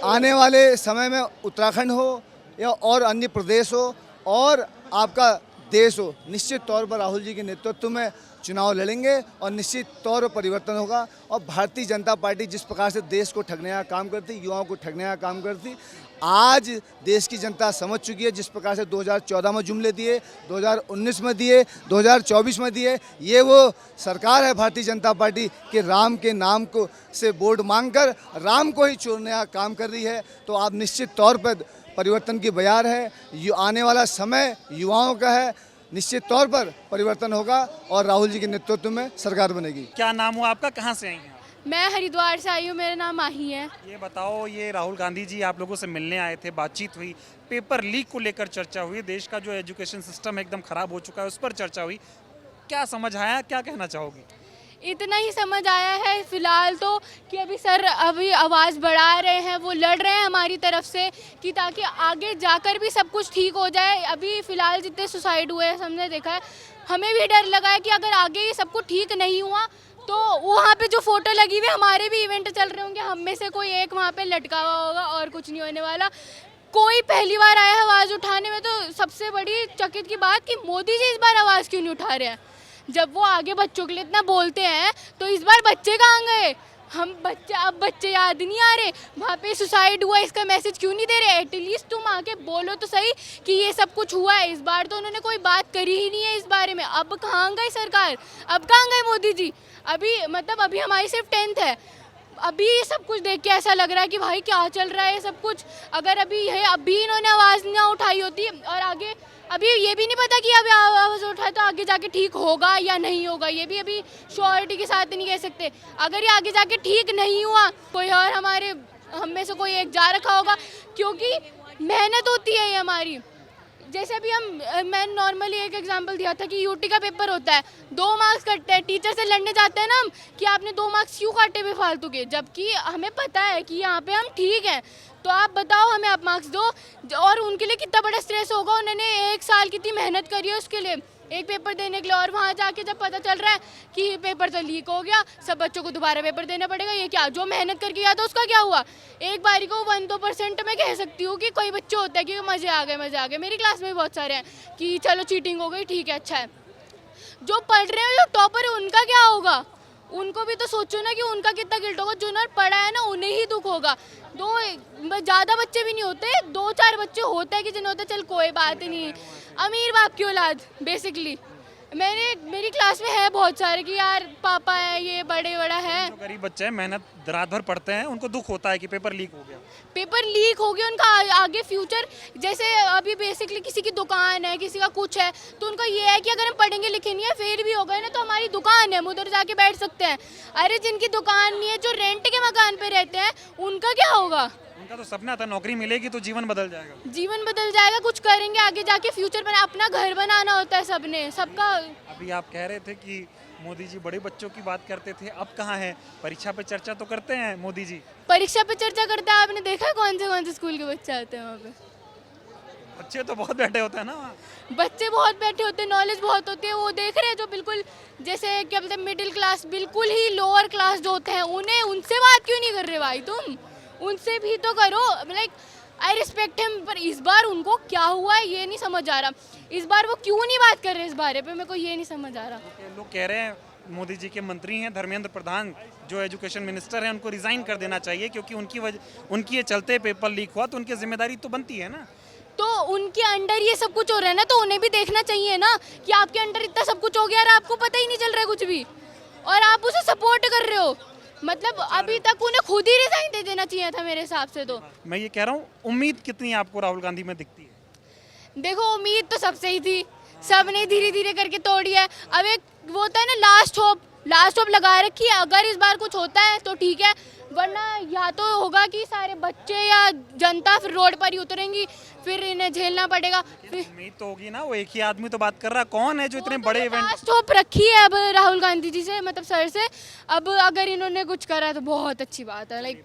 [SPEAKER 12] आने वाले समय में उत्तराखंड हो या और अन्य प्रदेश हो और आपका देश हो, निश्चित तौर पर राहुल जी के नेतृत्व में चुनाव लड़ेंगे और निश्चित तौर पर परिवर्तन होगा। और भारतीय जनता पार्टी जिस प्रकार से देश को ठगने का काम करती, युवाओं को ठगने का काम करती, आज देश की जनता समझ चुकी है। जिस प्रकार से 2014 में जुमले दिए, 2019 में दिए, 2024 में दिए, ये वो सरकार है भारतीय जनता पार्टी कि राम के नाम को से वोट मांगकर राम को ही छोड़ने का काम कर रही है। तो आप निश्चित तौर पर परिवर्तन की बयार है। आने वाला समय युवाओं का है, निश्चित तौर पर परिवर्तन होगा और राहुल जी के नेतृत्व में सरकार बनेगी।
[SPEAKER 7] क्या नाम हुआ आपका, कहाँ से आई हैं?
[SPEAKER 8] मैं हरिद्वार से आई हूँ, मेरा नाम माही है।
[SPEAKER 7] ये बताओ, ये राहुल गांधी जी आप लोगों से मिलने आए थे, बातचीत हुई, पेपर लीक को लेकर चर्चा हुई, देश का जो एजुकेशन सिस्टम एकदम खराब हो चुका है उस पर चर्चा हुई, क्या समझ आया, क्या कहना चाहोगी?
[SPEAKER 8] इतना ही समझ आया है फिलहाल तो कि अभी सर आवाज़ बढ़ा रहे हैं, वो लड़ रहे हैं हमारी तरफ से कि ताकि आगे जाकर भी सब कुछ ठीक हो जाए। अभी फ़िलहाल जितने सुसाइड हुए हैं हमने देखा है, हमें भी डर लगा है कि अगर आगे ये सब कुछ ठीक नहीं हुआ तो वहाँ पे जो फ़ोटो लगी हुई, हमारे भी इवेंट चल रहे होंगे, हम में से कोई एक वहाँ पे लटका हुआ होगा और कुछ नहीं होने वाला। कोई पहली बार आया है आवाज़ उठाने में, तो सबसे बड़ी चकित की बात कि मोदी जी इस बार आवाज़ क्यों नहीं उठा रहे हैं। जब वो आगे बच्चों के लिए इतना बोलते हैं तो इस बार बच्चे कहाँ गए? अब बच्चे याद नहीं आ रहे, वहाँ पे सुसाइड हुआ इसका मैसेज क्यों नहीं दे रहे? एटलीस्ट तुम आके बोलो तो सही कि ये सब कुछ हुआ है। इस बार तो उन्होंने कोई बात करी ही नहीं है इस बारे में। अब कहाँ गए सरकार, अब कहाँ गए मोदी जी? अभी हमारी सिर्फ 10th है, अभी ये सब कुछ देख के ऐसा लग रहा है कि भाई क्या चल रहा है ये सब कुछ। अगर अभी इन्होंने आवाज़ ना उठाई होती और आगे अभी ये भी नहीं पता कि अभी आवाज़ उठाए तो आगे जाके ठीक होगा या नहीं होगा, ये भी अभी श्योरिटी के साथ नहीं कह सकते। अगर ये आगे जाके ठीक नहीं हुआ, कोई और हम में से कोई एक जा रखा होगा, क्योंकि मेहनत होती है ये हमारी। जैसे अभी मैं नॉर्मली एक एग्जांपल दिया था कि यूटी का पेपर होता है, 2 मार्क्स कटते हैं, टीचर से लड़ने जाते हैं ना हम कि आपने 2 मार्क्स क्यों काटे हुए फालतू के, जबकि हमें पता है कि यहाँ पे हम ठीक हैं। तो आप बताओ हमें आप मार्क्स दो, और उनके लिए कितना बड़ा स्ट्रेस होगा। उन्होंने 1 साल कितनी मेहनत करी है उसके लिए, एक पेपर देने के लिए, और वहाँ जाके जब पता चल रहा है कि पेपर तो लीक हो गया, सब बच्चों को दोबारा पेपर देना पड़ेगा। ये क्या, जो मेहनत करके गया था उसका क्या हुआ? एक बारी को 1-2% मैं कह सकती हूँ कि कोई बच्चे होते हैं कि मज़े आ गए। मेरी क्लास में भी बहुत सारे हैं कि चलो चीटिंग हो गई, ठीक है, अच्छा है। जो पढ़ रहे हैं, जो टॉपर है, उनका क्या होगा? उनको भी तो सोचो ना कि उनका कितना गिल्ट होगा। जो ना पढ़ा है ना, उन्हें ही दुख होगा। ज़्यादा बच्चे भी नहीं होते, 2-4 बच्चे होते हैं कि जिन्हें होता है चल कोई बात नहीं, अमीर बाप की औलाद बेसिकली, मेरी क्लास में है बहुत सारे कि यार पापा है, ये बड़ा है।
[SPEAKER 7] जो गरीब बच्चे हैं, मेहनत रात भर पढ़ते हैं, उनको दुख होता है कि पेपर लीक हो गया।
[SPEAKER 8] पेपर लीक हो गया, उनका आगे फ्यूचर, जैसे अभी बेसिकली किसी की दुकान है, किसी का कुछ है, तो उनका ये है कि अगर हम पढ़ेंगे लिखेंगे या फेल भी हो गए ना तो हमारी दुकान है, हम उधर जाके बैठ सकते हैं। अरे जिनकी दुकान नहीं है, जो रेंट के मकान पे रहते हैं, उनका क्या होगा?
[SPEAKER 7] उनका तो सपना था नौकरी मिलेगी तो जीवन बदल जाएगा।
[SPEAKER 8] जीवन बदल जाएगा, कुछ करेंगे आगे जाके, फ्यूचर बना, अपना घर बनाना होता है सबने, सबका।
[SPEAKER 7] अभी आप कह रहे थे कि मोदी जी बड़े बच्चों की बात करते थे, अब कहाँ हैं? परीक्षा पे चर्चा तो करते हैं मोदी जी।
[SPEAKER 8] परीक्षा पे चर्चा करते हैं, आपने देखा कौन से स्कूल के बच्चे आते हैं वहाँ पे?
[SPEAKER 7] बच्चे तो बहुत बैठे होते हैं ना वहाँ।
[SPEAKER 8] बच्चे बहुत बैठे होते हैं, नॉलेज बहुत होती है। वो देख रहे हैं जो बिल्कुल जैसे क्या बोलते हैं मिडिल क्लास, बिल्कुल ही लोअर क्लास जो होते हैं, उन्हें उनसे बात क्यों नहीं कर रहे भाई तुम? उनसे भी तो करो। लाइक आई रिस्पेक्ट हिम, पर इस बार उनको क्या हुआ है ये नहीं समझ आ रहा। इस बार वो क्यों नहीं बात कर रहे इस बारे पे, मेरे को ये नहीं समझ आ रहा।
[SPEAKER 7] लोग कह रहे हैं मोदी जी के मंत्री हैं धर्मेंद्र प्रधान, जो एजुकेशन मिनिस्टर हैं, उनको रिजाइन कर देना चाहिए क्योंकि उनकी ये चलते पेपर लीक हुआ तो उनकी जिम्मेदारी तो बनती है ना।
[SPEAKER 8] तो उनके अंडर ये सब कुछ हो रहा है ना, तो उन्हें भी देखना चाहिए ना कि आपके अंडर इतना सब कुछ हो गया और आपको पता ही नहीं चल रहा है कुछ भी, और आप उसे सपोर्ट कर रहे हो। मतलब अभी तक उन्हें खुद ही रिजाइन दे देना चाहिए था मेरे हिसाब से। तो
[SPEAKER 7] मैं ये कह रहा हूँ, उम्मीद कितनी आपको राहुल गांधी में दिखती है?
[SPEAKER 8] देखो उम्मीद तो सबसे ही थी, सबने धीरे धीरे करके तोड़ी है। अब एक वो होता है ना लास्ट होप लगा रखी है। अगर इस बार कुछ होता है तो ठीक है, वरना या तो होगा कि सारे बच्चे या जनता फिर रोड पर ही उतरेंगी, फिर इन्हें झेलना पड़ेगा। फिर
[SPEAKER 7] उम्मीद तो होगी ना, वो एक ही आदमी तो बात कर रहा है, कौन है जो इतने बड़े इवेंट?
[SPEAKER 8] लास्ट होप रखी है अब राहुल गांधी जी से, मतलब सर से। अब अगर इन्होंने कुछ करा तो बहुत अच्छी बात है। लाइक